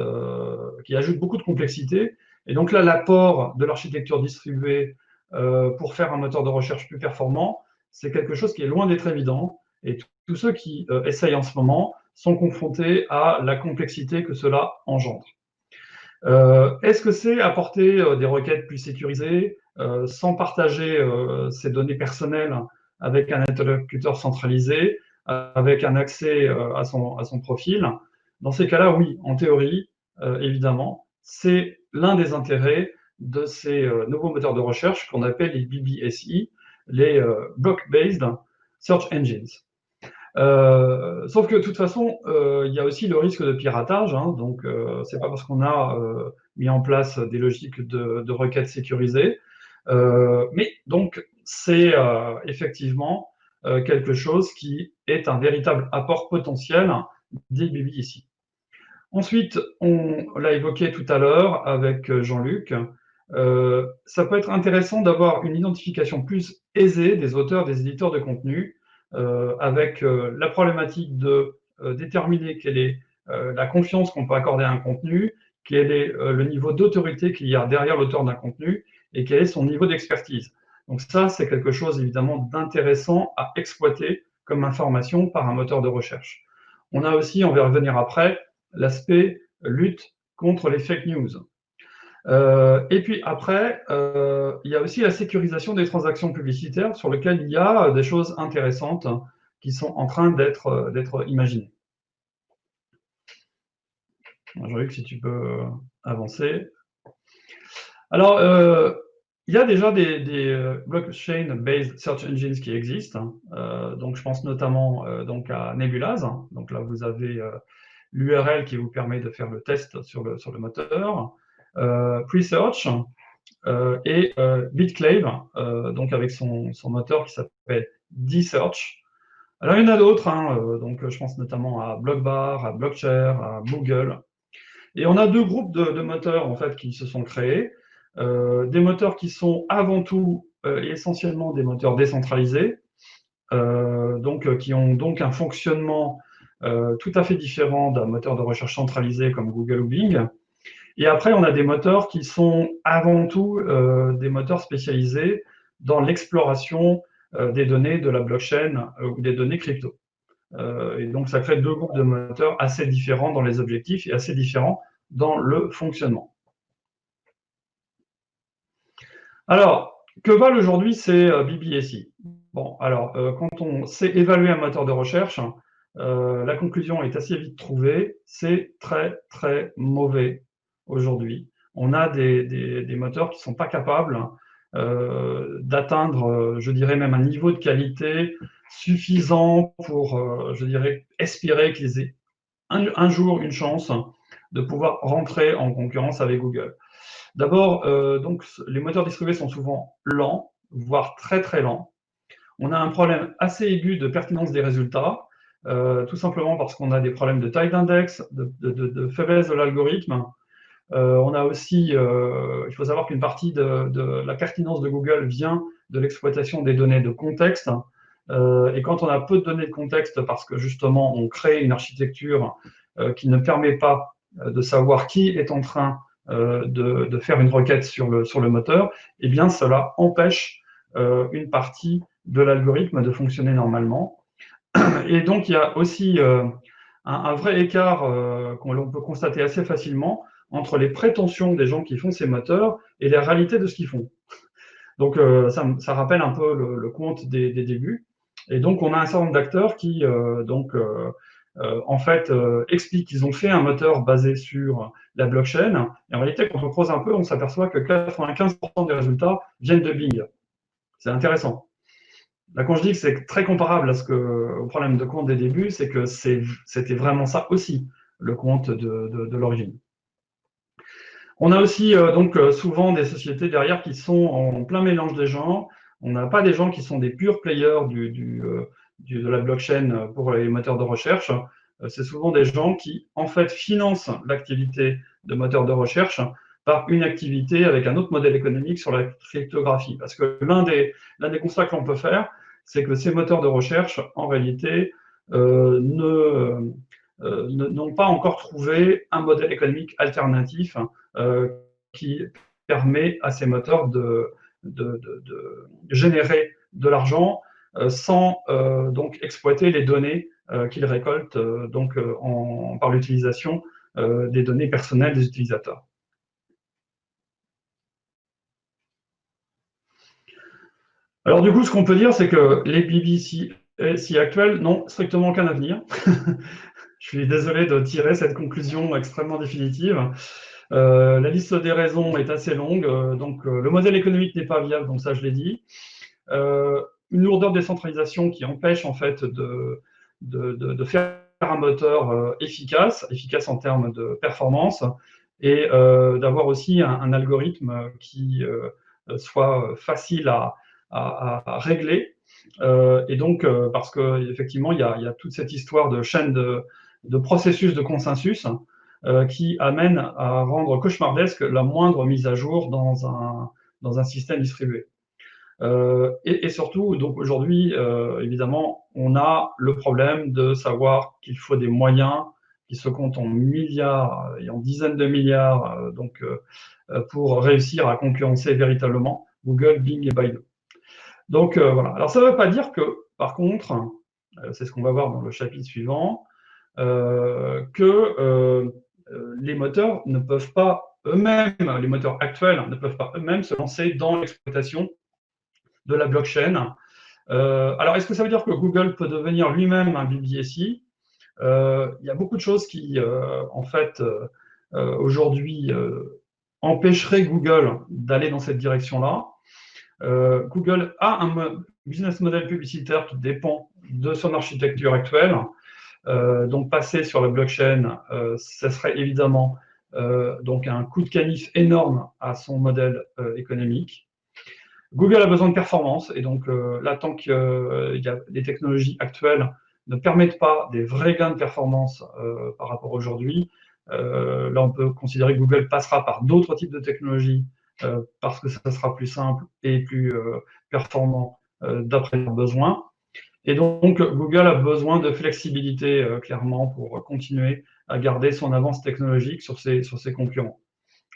qui ajoute beaucoup de complexité. Et donc là, l'apport de l'architecture distribuée pour faire un moteur de recherche plus performant, c'est quelque chose qui est loin d'être évident. Et tous ceux qui essayent en ce moment sont confrontés à la complexité que cela engendre. Est-ce que c'est apporter des requêtes plus sécurisées sans partager ses données personnelles avec un interlocuteur centralisé, avec un accès à son profil? Dans ces cas-là, oui, en théorie, évidemment, c'est l'un des intérêts de ces nouveaux moteurs de recherche qu'on appelle les BBSI, les Block-Based Search Engines. Sauf que de toute façon, il y a aussi le risque de piratage, hein, donc c'est pas parce qu'on a mis en place des logiques de requêtes sécurisées, mais donc c'est effectivement quelque chose qui est un véritable apport potentiel des BBSI. Ensuite, on l'a évoqué tout à l'heure avec Jean-Luc, ça peut être intéressant d'avoir une identification plus aisée des auteurs, des éditeurs de contenu, avec la problématique de déterminer quelle est la confiance qu'on peut accorder à un contenu, quel est le niveau d'autorité qu'il y a derrière l'auteur d'un contenu et quel est son niveau d'expertise. Donc ça, c'est quelque chose évidemment d'intéressant à exploiter comme information par un moteur de recherche. On a aussi, on va revenir après, l'aspect lutte contre les fake news. Et puis après, il y a aussi la sécurisation des transactions publicitaires sur lesquelles il y a des choses intéressantes qui sont en train d'être imaginées. Jean-Luc, si tu peux avancer. Alors, il y a déjà des blockchain-based search engines qui existent. Donc, je pense notamment donc à Nebulaz. Donc là, vous avez l'URL qui vous permet de faire le test sur le moteur. Presearch et BitClave, donc avec son moteur qui s'appelle DSearch. Alors il y en a d'autres, hein, donc je pense notamment à Blockbar, à Blockchair, à Google. Et on a deux groupes de moteurs en fait qui se sont créés, des moteurs qui sont avant tout et essentiellement des moteurs décentralisés, qui ont donc un fonctionnement tout à fait différent d'un moteur de recherche centralisé comme Google ou Bing. Et après, on a des moteurs qui sont avant tout des moteurs spécialisés dans l'exploration des données de la blockchain ou des données crypto. Et donc, ça crée deux groupes de moteurs assez différents dans les objectifs et assez différents dans le fonctionnement. Alors, que valent aujourd'hui ces BBSI? Bon, alors, quand on sait évaluer un moteur de recherche, la conclusion est assez vite trouvée, c'est très, très mauvais aujourd'hui. On a des moteurs qui ne sont pas capables d'atteindre, je dirais même un niveau de qualité suffisant pour, je dirais, espérer qu'ils aient un jour une chance de pouvoir rentrer en concurrence avec Google. D'abord, donc, les moteurs distribués sont souvent lents, voire très très lents. On a un problème assez aigu de pertinence des résultats, tout simplement parce qu'on a des problèmes de taille d'index, de faiblesse de l'algorithme. On a aussi, il faut savoir qu'une partie de la pertinence de Google vient de l'exploitation des données de contexte. Et quand on a peu de données de contexte, parce que justement on crée une architecture qui ne permet pas de savoir qui est en train de faire une requête sur le moteur, eh bien cela empêche une partie de l'algorithme de fonctionner normalement. Et donc, il y a aussi un vrai écart qu'on peut constater assez facilement entre les prétentions des gens qui font ces moteurs et la réalité de ce qu'ils font. Donc, ça rappelle un peu le conte des débuts. Et donc, on a un certain nombre d'acteurs qui, en fait, expliquent qu'ils ont fait un moteur basé sur la blockchain. Et en réalité, quand on creuse un peu, on s'aperçoit que 95% des résultats viennent de Bing. C'est intéressant. Là, quand je dis que c'est très comparable au problème de compte des débuts, c'est que c'était vraiment ça aussi, le compte de l'origine. On a aussi souvent des sociétés derrière qui sont en plein mélange des genres. On n'a pas des gens qui sont des purs players de la blockchain pour les moteurs de recherche. C'est souvent des gens qui, en fait, financent l'activité de moteur de recherche par une activité avec un autre modèle économique sur la cryptographie. Parce que l'un des constats que l'on peut faire, c'est que ces moteurs de recherche, en réalité, n'ont pas encore trouvé un modèle économique alternatif qui permet à ces moteurs de générer de l'argent sans donc exploiter les données qu'ils récoltent par l'utilisation des données personnelles des utilisateurs. Alors du coup, ce qu'on peut dire, c'est que les BBC actuels n'ont strictement aucun avenir. Je suis désolé de tirer cette conclusion extrêmement définitive. La liste des raisons est assez longue. Le modèle économique n'est pas viable, donc ça je l'ai dit. Une lourdeur de décentralisation qui empêche en fait de faire un moteur efficace en termes de performance, et d'avoir aussi un algorithme qui soit facile à régler. Et donc, parce qu'effectivement, il y a toute cette histoire de chaîne de processus de consensus qui amène à rendre cauchemardesque la moindre mise à jour dans un système distribué. Et surtout, donc aujourd'hui, évidemment, on a le problème de savoir qu'il faut des moyens qui se comptent en milliards et en dizaines de milliards pour réussir à concurrencer véritablement Google, Bing et Baidu. Donc voilà. Alors ça ne veut pas dire que, par contre, c'est ce qu'on va voir dans le chapitre suivant, que les moteurs ne peuvent pas eux-mêmes, les moteurs actuels ne peuvent pas eux-mêmes se lancer dans l'exploitation de la blockchain. Alors, est-ce que ça veut dire que Google peut devenir lui-même un BBSI? Il y a beaucoup de choses qui, en fait, aujourd'hui, empêcheraient Google d'aller dans cette direction-là. Google a un business model publicitaire qui dépend de son architecture actuelle. Donc, passer sur la blockchain, ça serait évidemment donc un coup de canif énorme à son modèle économique. Google a besoin de performance, et donc là, tant que les technologies actuelles ne permettent pas des vrais gains de performance par rapport à aujourd'hui, là, on peut considérer que Google passera par d'autres types de technologies parce que ça sera plus simple et plus performant d'après leurs besoins. Et donc, Google a besoin de flexibilité, clairement, pour continuer à garder son avance technologique sur ses concurrents.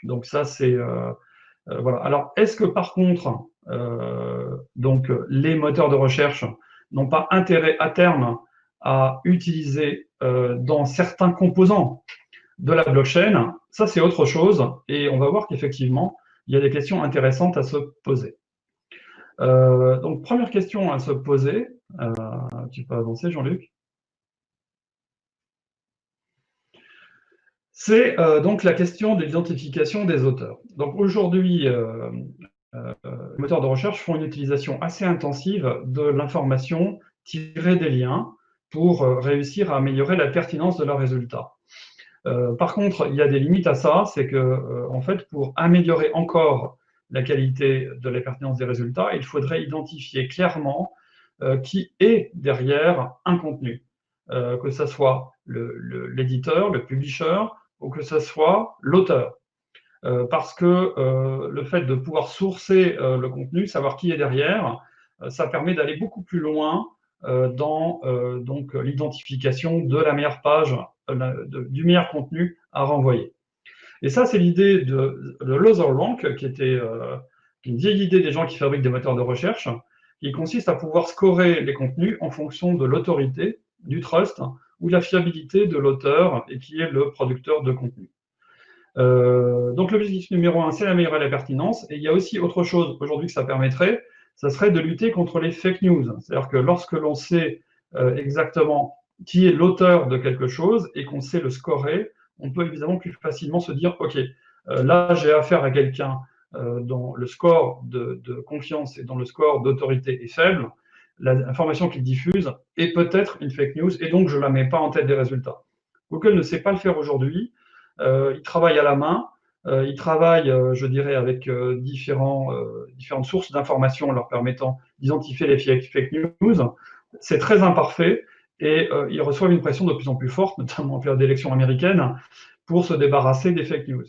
Donc ça, c'est… voilà. Alors, est-ce que par contre, donc, les moteurs de recherche n'ont pas intérêt à terme à utiliser dans certains composants de la blockchain? Ça, c'est autre chose. Et on va voir qu'effectivement, il y a des questions intéressantes à se poser. Donc, première question à se poser. Tu peux avancer, Jean-Luc? C'est donc la question de l'identification des auteurs. Donc aujourd'hui, les moteurs de recherche font une utilisation assez intensive de l'information tirée des liens pour réussir à améliorer la pertinence de leurs résultats. Par contre, il y a des limites à ça, c'est que en fait, pour améliorer encore la qualité de la pertinence des résultats, il faudrait identifier clairement qui est derrière un contenu, que ce soit l'éditeur, le publisher, ou que ce soit l'auteur. Parce que le fait de pouvoir sourcer le contenu, savoir qui est derrière, ça permet d'aller beaucoup plus loin dans donc l'identification de la meilleure page, du meilleur contenu à renvoyer. Et ça, c'est l'idée de Loserrank, qui était une vieille idée des gens qui fabriquent des moteurs de recherche, qui consiste à pouvoir scorer les contenus en fonction de l'autorité, du trust ou de la fiabilité de l'auteur et qui est le producteur de contenu. Donc l'objectif numéro 1, c'est d'améliorer la pertinence. Et il y a aussi autre chose aujourd'hui que ça permettrait, ça serait de lutter contre les fake news. C'est-à-dire que lorsque l'on sait exactement qui est l'auteur de quelque chose et qu'on sait le scorer, on peut évidemment plus facilement se dire, OK, là j'ai affaire à quelqu'un dont le score de confiance et dont le score d'autorité est faible, l'information qu'il diffuse est peut-être une fake news et donc je ne la mets pas en tête des résultats. Google ne sait pas le faire aujourd'hui. Il travaille à la main, il travaille, je dirais, avec différentes sources d'informations leur permettant d'identifier les fake news. C'est très imparfait et ils reçoivent une pression de plus en plus forte, notamment en période d'élection américaine, pour se débarrasser des fake news.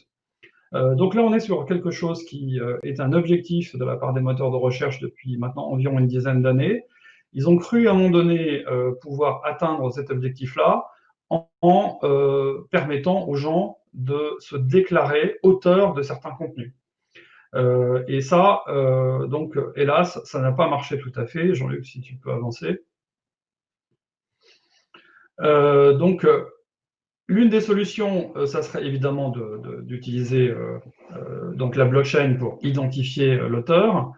Donc là, on est sur quelque chose qui est un objectif de la part des moteurs de recherche depuis maintenant environ une dizaine d'années. Ils ont cru à un moment donné pouvoir atteindre cet objectif-là en permettant aux gens de se déclarer auteurs de certains contenus. Et ça, donc, hélas, ça n'a pas marché tout à fait. Jean-Luc, si tu peux avancer. Donc, l'une des solutions, ça serait évidemment d'utiliser donc la blockchain pour identifier l'auteur.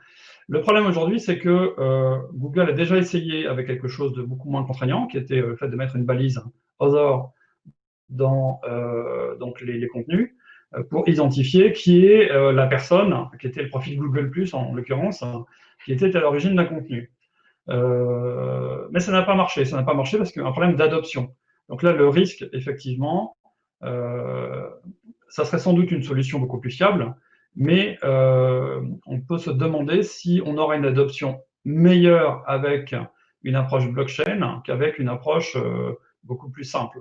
Le problème aujourd'hui, c'est que Google a déjà essayé avec quelque chose de beaucoup moins contraignant, qui était le fait de mettre une balise Other dans donc les contenus, pour identifier qui est la personne, qui était le profil Google+, en l'occurrence, qui était à l'origine d'un contenu. Mais ça n'a pas marché. Ça n'a pas marché parce qu'il y a un problème d'adoption. Donc là, le risque, effectivement, ça serait sans doute une solution beaucoup plus fiable, mais on peut se demander si on aura une adoption meilleure avec une approche blockchain qu'avec une approche beaucoup plus simple.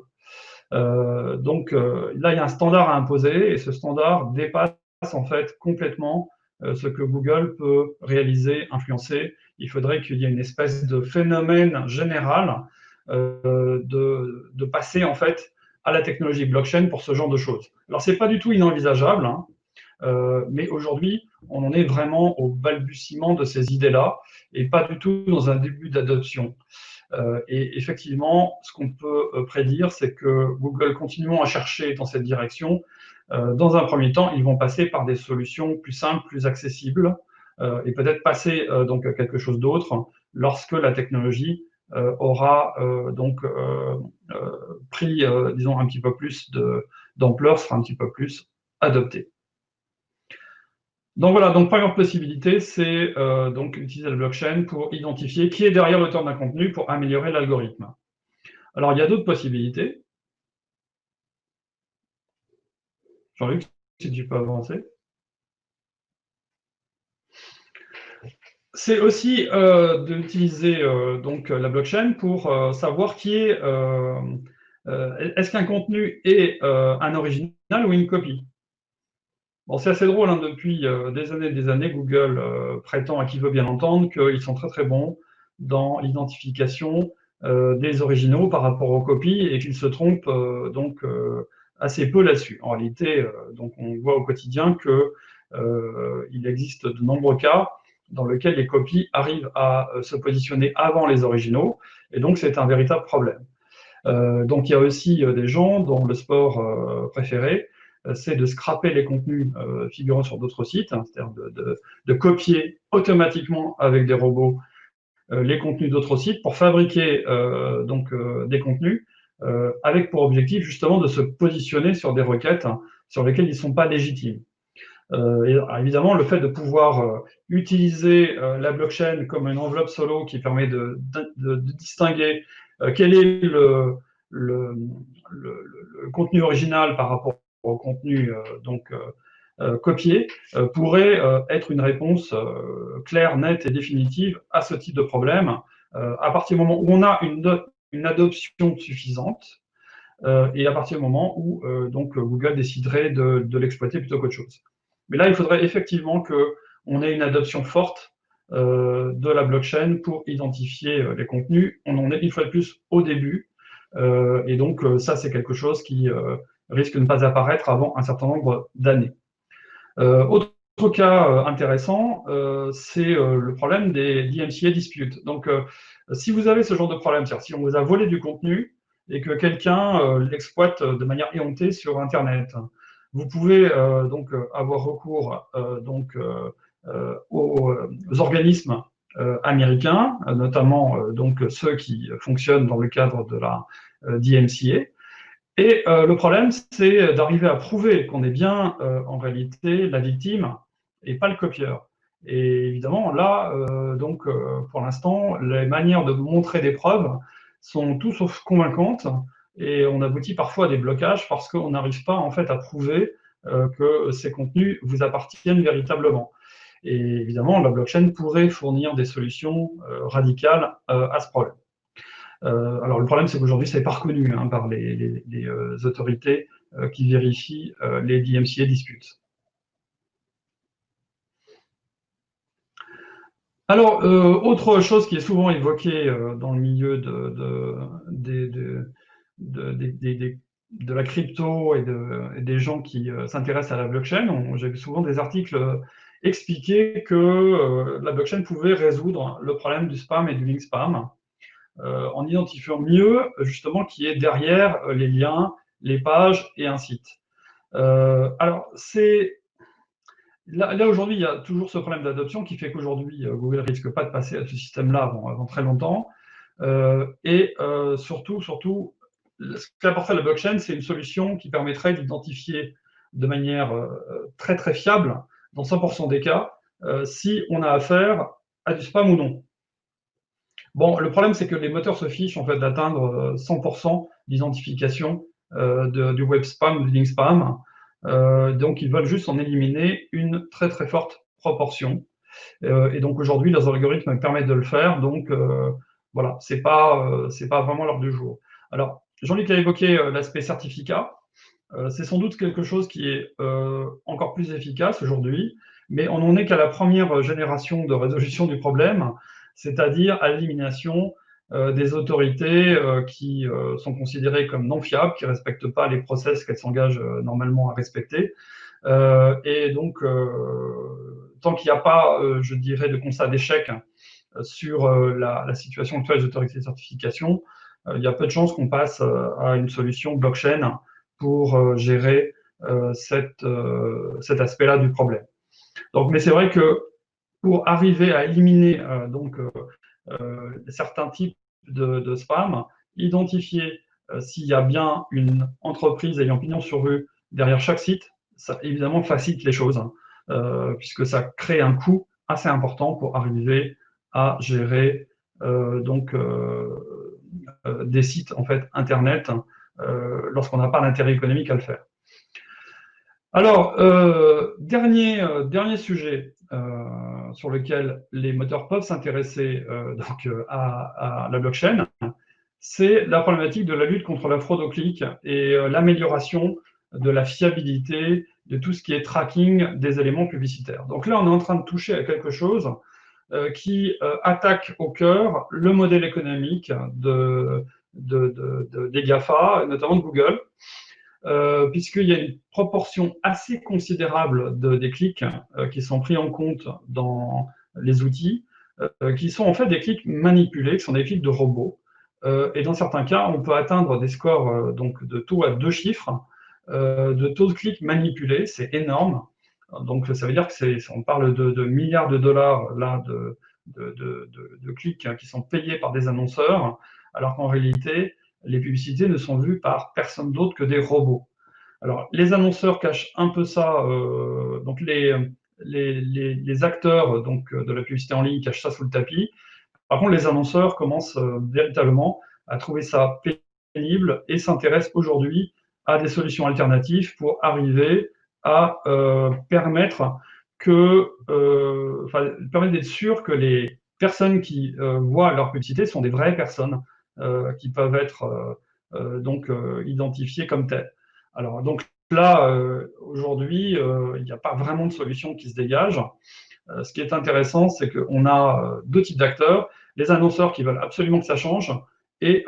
Donc là, il y a un standard à imposer et ce standard dépasse en fait complètement ce que Google peut réaliser, influencer. Il faudrait qu'il y ait une espèce de phénomène général de passer en fait à la technologie blockchain pour ce genre de choses. Alors, c'est pas du tout inenvisageable, hein, mais aujourd'hui, on en est vraiment au balbutiement de ces idées-là et pas du tout dans un début d'adoption. Et effectivement, ce qu'on peut prédire, c'est que Google continuant à chercher dans cette direction, dans un premier temps, ils vont passer par des solutions plus simples, plus accessibles, et peut-être passer donc à quelque chose d'autre lorsque la technologie aura donc pris, disons, un petit peu plus d'ampleur, sera un petit peu plus adoptée. Donc voilà, donc première possibilité, c'est donc utiliser la blockchain pour identifier qui est derrière l'auteur d'un contenu pour améliorer l'algorithme. Alors il y a d'autres possibilités. Jean-Luc, si tu peux avancer. C'est aussi d'utiliser donc la blockchain pour savoir qui est est-ce qu'un contenu est un original ou une copie. Bon, c'est assez drôle, hein, depuis des années, Google prétend à qui veut bien entendre qu'ils sont très très bons dans l'identification des originaux par rapport aux copies et qu'ils se trompent donc assez peu là-dessus. En réalité, donc on voit au quotidien que il existe de nombreux cas dans lesquels les copies arrivent à se positionner avant les originaux, et donc c'est un véritable problème. Donc il y a aussi des gens dont le sport préféré, c'est de scraper les contenus figurant sur d'autres sites, hein, c'est-à-dire de copier automatiquement avec des robots les contenus d'autres sites pour fabriquer des contenus avec pour objectif justement de se positionner sur des requêtes sur lesquelles ils ne sont pas légitimes. Alors, évidemment, le fait de pouvoir utiliser la blockchain comme une enveloppe solo qui permet de distinguer quel est le contenu original par rapport au contenu copié pourrait être une réponse claire, nette et définitive à ce type de problème à partir du moment où on a une adoption suffisante et à partir du moment où Google déciderait de l'exploiter plutôt qu'autre chose. Mais là, il faudrait effectivement qu'on ait une adoption forte de la blockchain pour identifier les contenus. On en est une fois de plus au début, et donc ça, c'est quelque chose qui risque de ne pas apparaître avant un certain nombre d'années. Autre cas intéressant, c'est le problème des DMCA disputes. Donc, si vous avez ce genre de problème, c'est-à-dire si on vous a volé du contenu et que quelqu'un l'exploite de manière éhontée sur Internet, vous pouvez avoir recours aux organismes américains, notamment ceux qui fonctionnent dans le cadre de la DMCA. Et le problème, c'est d'arriver à prouver qu'on est bien en réalité la victime et pas le copieur. Et évidemment, là, pour l'instant, les manières de montrer des preuves sont tout sauf convaincantes et on aboutit parfois à des blocages parce qu'on n'arrive pas en fait à prouver que ces contenus vous appartiennent véritablement. Et évidemment, la blockchain pourrait fournir des solutions radicales à ce problème. Alors le problème, c'est qu'aujourd'hui, c'est pas reconnu par les autorités qui vérifient les DMCA disputes. Alors, autre chose qui est souvent évoquée dans le milieu de la crypto et des gens qui s'intéressent à la blockchain, j'ai souvent des articles expliquer que la blockchain pouvait résoudre le problème du spam et du link spam en identifiant mieux justement qui est derrière les liens, les pages et un site. Alors, là aujourd'hui, il y a toujours ce problème d'adoption qui fait qu'aujourd'hui, Google risque pas de passer à ce système-là avant très longtemps. Surtout, ce qu'apporterait la blockchain, c'est une solution qui permettrait d'identifier de manière très très fiable, dans 100% des cas, si on a affaire à du spam ou non. Bon, le problème, c'est que les moteurs se fichent en fait d'atteindre 100% d'identification du web spam ou du link spam. Donc, ils veulent juste en éliminer une très très forte proportion. Et donc, aujourd'hui, les algorithmes permettent de le faire. Donc, voilà, c'est pas vraiment l'heure du jour. Alors, Jean-Luc a évoqué l'aspect certificat. C'est sans doute quelque chose qui est encore plus efficace aujourd'hui, mais on n'en est qu'à la première génération de résolution du problème, c'est-à-dire à l'élimination des autorités qui sont considérées comme non fiables, qui ne respectent pas les process qu'elles s'engagent normalement à respecter. Et donc, tant qu'il n'y a pas, je dirais, de constat d'échec sur la situation actuelle des autorités de certification, il y a peu de chances qu'on passe à une solution blockchain pour gérer cet aspect-là du problème. Donc, mais c'est vrai que pour arriver à éliminer certains types de spam, identifier s'il y a bien une entreprise ayant pignon sur rue derrière chaque site, ça évidemment facilite les choses, puisque ça crée un coût assez important pour arriver à gérer des sites en fait internet lorsqu'on n'a pas l'intérêt économique à le faire. Alors, dernier sujet sur lequel les moteurs peuvent s'intéresser à la blockchain, c'est la problématique de la lutte contre la fraude au clic et l'amélioration de la fiabilité de tout ce qui est tracking des éléments publicitaires. Donc là, on est en train de toucher à quelque chose qui attaque au cœur le modèle économique des GAFA, notamment de Google, puisqu'il y a une proportion assez considérable des clics qui sont pris en compte dans les outils, qui sont en fait des clics manipulés, qui sont des clics de robots. Et dans certains cas, on peut atteindre des scores donc de taux à 2 chiffres, de taux de clics manipulés, c'est énorme. Donc ça veut dire que on parle de milliards de dollars là de clics qui sont payés par des annonceurs, alors qu'en réalité, les publicités ne sont vues par personne d'autre que des robots. Alors, les annonceurs cachent un peu ça, donc les acteurs donc, de la publicité en ligne cachent ça sous le tapis. Par contre, les annonceurs commencent véritablement à trouver ça pénible et s'intéressent aujourd'hui à des solutions alternatives pour arriver à permettre d'être sûr que les personnes qui voient leur publicité sont des vraies personnes qui peuvent être identifiées comme telles. Alors, donc là, aujourd'hui, il n'y a pas vraiment de solution qui se dégage. Ce qui est intéressant, c'est qu'on a deux types d'acteurs, les annonceurs qui veulent absolument que ça change, et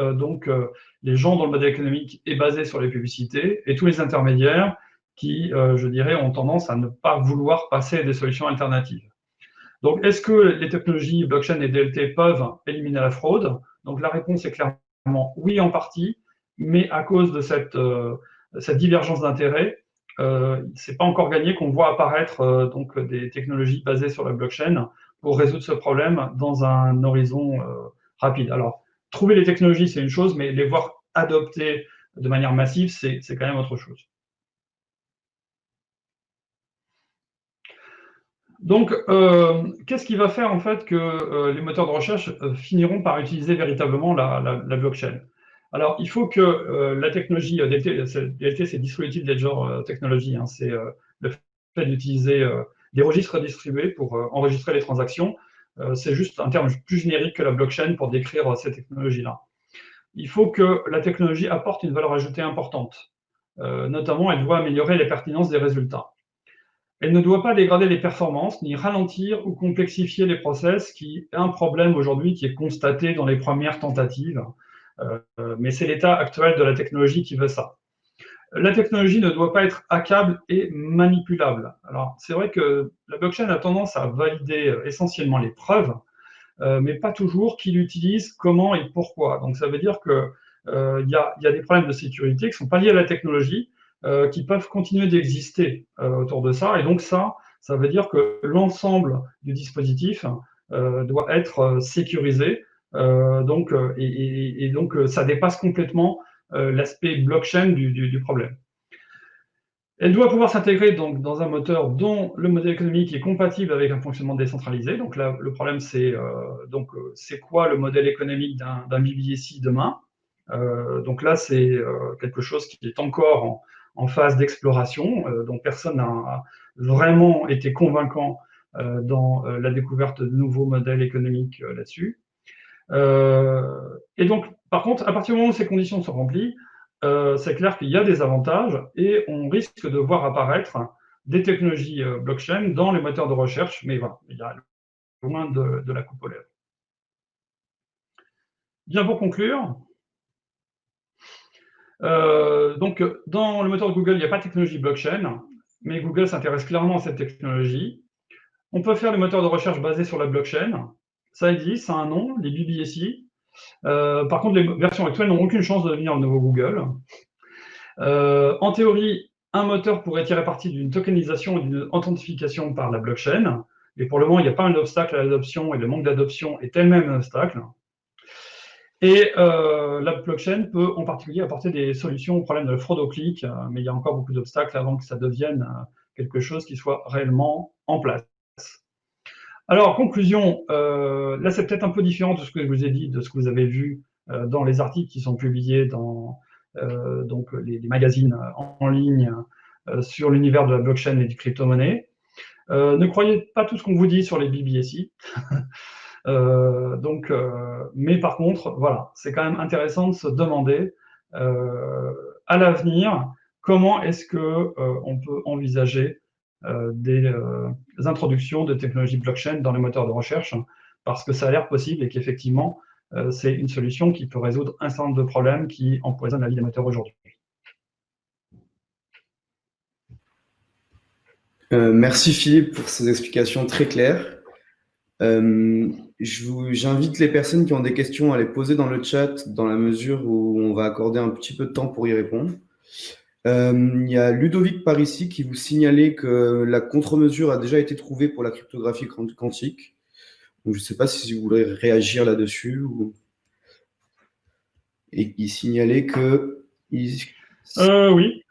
les gens dont le modèle économique est basé sur les publicités, et tous les intermédiaires qui, je dirais, ont tendance à ne pas vouloir passer à des solutions alternatives. Donc, est-ce que les technologies blockchain et DLT peuvent éliminer la fraude? Donc, la réponse est clairement oui en partie, mais à cause de cette divergence d'intérêts, c'est pas encore gagné qu'on voit apparaître donc des technologies basées sur la blockchain pour résoudre ce problème dans un horizon rapide. Alors, trouver les technologies, c'est une chose, mais les voir adoptées de manière massive, c'est quand même autre chose. Donc, qu'est-ce qui va faire en fait que les moteurs de recherche finiront par utiliser véritablement la blockchain? Alors, il faut que la technologie DLT, c'est Distributed Ledger Technology, hein, c'est le fait d'utiliser des registres distribués pour enregistrer les transactions. C'est juste un terme plus générique que la blockchain pour décrire ces technologies-là. Il faut que la technologie apporte une valeur ajoutée importante. Notamment, elle doit améliorer la pertinence des résultats. Elle ne doit pas dégrader les performances, ni ralentir ou complexifier les process, qui est un problème aujourd'hui qui est constaté dans les premières tentatives. Mais c'est l'état actuel de la technologie qui veut ça. La technologie ne doit pas être hackable et manipulable. Alors, c'est vrai que la blockchain a tendance à valider essentiellement les preuves, mais pas toujours qui l'utilise, comment et pourquoi. Donc, ça veut dire qu'il y a des problèmes de sécurité qui ne sont pas liés à la technologie, qui peuvent continuer d'exister autour de ça. Et donc ça veut dire que l'ensemble du dispositif doit être sécurisé. Donc ça dépasse complètement l'aspect blockchain du problème. Elle doit pouvoir s'intégrer donc dans un moteur dont le modèle économique est compatible avec un fonctionnement décentralisé. Donc là, le problème, c'est quoi le modèle économique d'un BBSI demain? Donc là, c'est quelque chose qui est encore en phase d'exploration, dont personne n'a vraiment été convaincant dans la découverte de nouveaux modèles économiques là-dessus. Et donc, par contre, à partir du moment où ces conditions sont remplies, c'est clair qu'il y a des avantages et on risque de voir apparaître des technologies blockchain dans les moteurs de recherche, mais voilà, il y a loin de la coupe aux lèvres. Bien, pour conclure, donc dans le moteur de Google, il n'y a pas de technologie blockchain, mais Google s'intéresse clairement à cette technologie. On peut faire des moteurs de recherche basés sur la blockchain. Ça existe, ça a un nom, les BBSI. Par contre, les versions actuelles n'ont aucune chance de devenir le nouveau Google. En théorie, un moteur pourrait tirer parti d'une tokenisation et d'une authentification par la blockchain. Mais pour le moment, il y a pas un obstacle à l'adoption et le manque d'adoption est elle-même un obstacle. Et la blockchain peut en particulier apporter des solutions au problème de la fraude au clic, mais il y a encore beaucoup d'obstacles avant que ça devienne quelque chose qui soit réellement en place. Alors, conclusion, là c'est peut-être un peu différent de ce que je vous ai dit, de ce que vous avez vu dans les articles qui sont publiés dans donc les magazines en ligne sur l'univers de la blockchain et des crypto-monnaies. Ne croyez pas tout ce qu'on vous dit sur les BBSI. Mais par contre, voilà, c'est quand même intéressant de se demander à l'avenir comment est-ce que on peut envisager des introductions de technologies blockchain dans les moteurs de recherche, parce que ça a l'air possible et qu'effectivement, c'est une solution qui peut résoudre un certain nombre de problèmes qui empoisonnent la vie des moteurs aujourd'hui. Merci Philippe pour ces explications très claires. J'invite les personnes qui ont des questions à les poser dans le chat dans la mesure où on va accorder un petit peu de temps pour y répondre. Il y a Ludovic par ici qui vous signalait que la contre-mesure a déjà été trouvée pour la cryptographie quantique. Donc, je ne sais pas si vous voulez réagir là-dessus. Et il signalait que... Oui.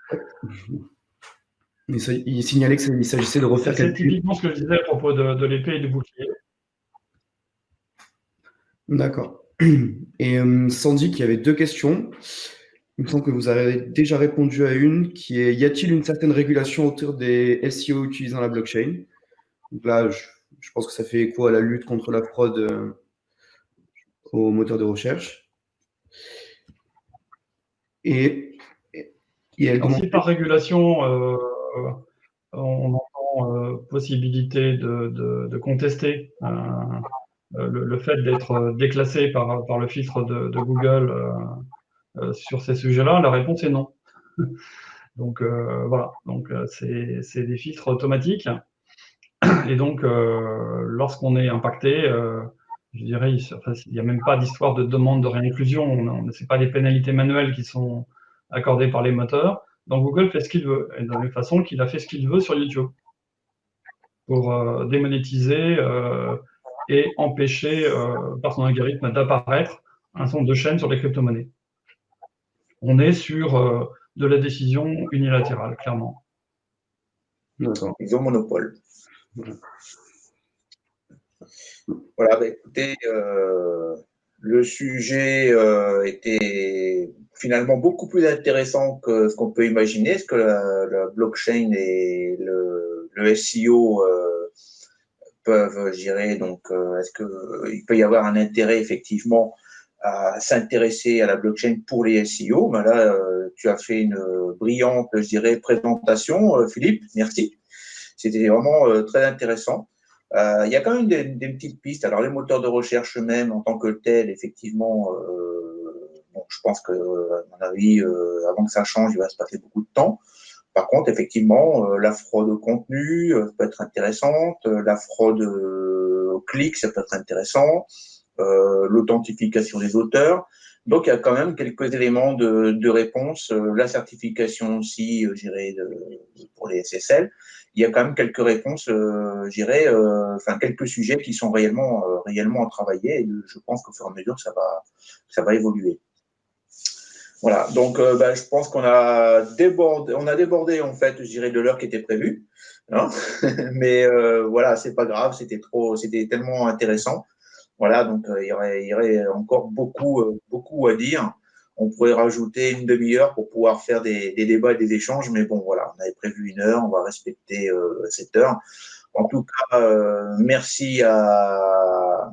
Il signalait qu'il s'agissait de refaire C'est typiquement ce que je disais à propos de l'épée et du bouclier. D'accord. Et Sandy, qui avait 2 questions. Il me semble que vous avez déjà répondu à une, qui est: y a-t-il une certaine régulation autour des SEO utilisant la blockchain? Donc là, je pense que ça fait écho à la lutte contre la fraude aux moteurs de recherche. Et elle si par régulation, on entend possibilité de contester le fait d'être déclassé par le filtre de Google sur ces sujets-là, la réponse est non. Donc voilà, donc c'est des filtres automatiques. Et donc, lorsqu'on est impacté, je dirais, il n'y a même pas d'histoire de demande de réinclusion. Ce n'est pas des pénalités manuelles qui sont accordées par les moteurs. Donc Google fait ce qu'il veut, et de la même façon qu'il a fait ce qu'il veut sur YouTube, pour démonétiser et empêcher par son algorithme d'apparaître un certain nombre de chaînes sur les crypto-monnaies. On est sur de la décision unilatérale, clairement. D'accord. Ils ont monopole. Voilà, bah, écoutez, le sujet était finalement beaucoup plus intéressant que ce qu'on peut imaginer. Est-ce que la blockchain et le SEO peuvent, je dirais, donc est-ce qu'il peut y avoir un intérêt effectivement à s'intéresser à la blockchain pour les SEO? Ben là, tu as fait une brillante, je dirais, présentation, Philippe. Merci. C'était vraiment très intéressant. Il y a quand même des petites pistes. Alors, les moteurs de recherche eux-mêmes, en tant que tels, effectivement, bon, je pense que, à mon avis, avant que ça change, il va se passer beaucoup de temps. Par contre, effectivement, la fraude au contenu peut être intéressante, la fraude au clic, ça peut être intéressant, l'authentification des auteurs. Donc, il y a quand même quelques éléments de réponse. La certification aussi, je dirais, pour les SSL. Il y a quand même quelques réponses, je dirais, enfin quelques sujets qui sont réellement à travailler. Et je pense qu'au fur et à mesure, ça va évoluer. Voilà. Donc, je pense qu'on a débordé en fait, je dirais, de l'heure qui était prévue. Hein. Mais voilà, c'est pas grave. C'était tellement intéressant. Voilà, donc il y aurait encore beaucoup à dire. On pourrait rajouter une demi-heure pour pouvoir faire des débats et des échanges, mais bon, voilà, on avait prévu 1 heure, on va respecter cette heure. En tout cas, merci à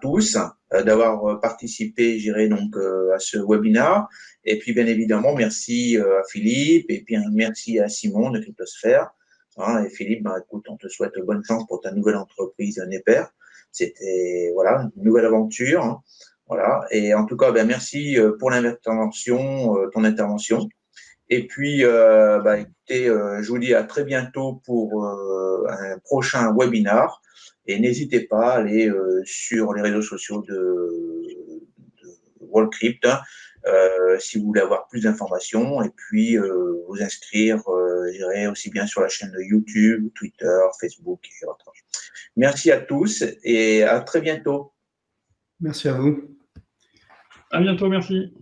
tous d'avoir participé, je dirais, donc à ce webinaire. Et puis, bien évidemment, merci à Philippe et puis merci à Simon de Cryptosphère. Hein, et Philippe, écoute, on te souhaite bonne chance pour ta nouvelle entreprise Neper. C'était voilà une nouvelle aventure. Hein. Voilà. Et en tout cas, merci pour ton intervention. Et puis, écoutez, je vous dis à très bientôt pour un prochain webinar. Et n'hésitez pas à aller sur les réseaux sociaux de WorldCrypt si vous voulez avoir plus d'informations. Et puis, vous inscrire, je dirais, aussi bien sur la chaîne de YouTube, Twitter, Facebook et autres. Merci à tous et à très bientôt. Merci à vous. À bientôt, merci.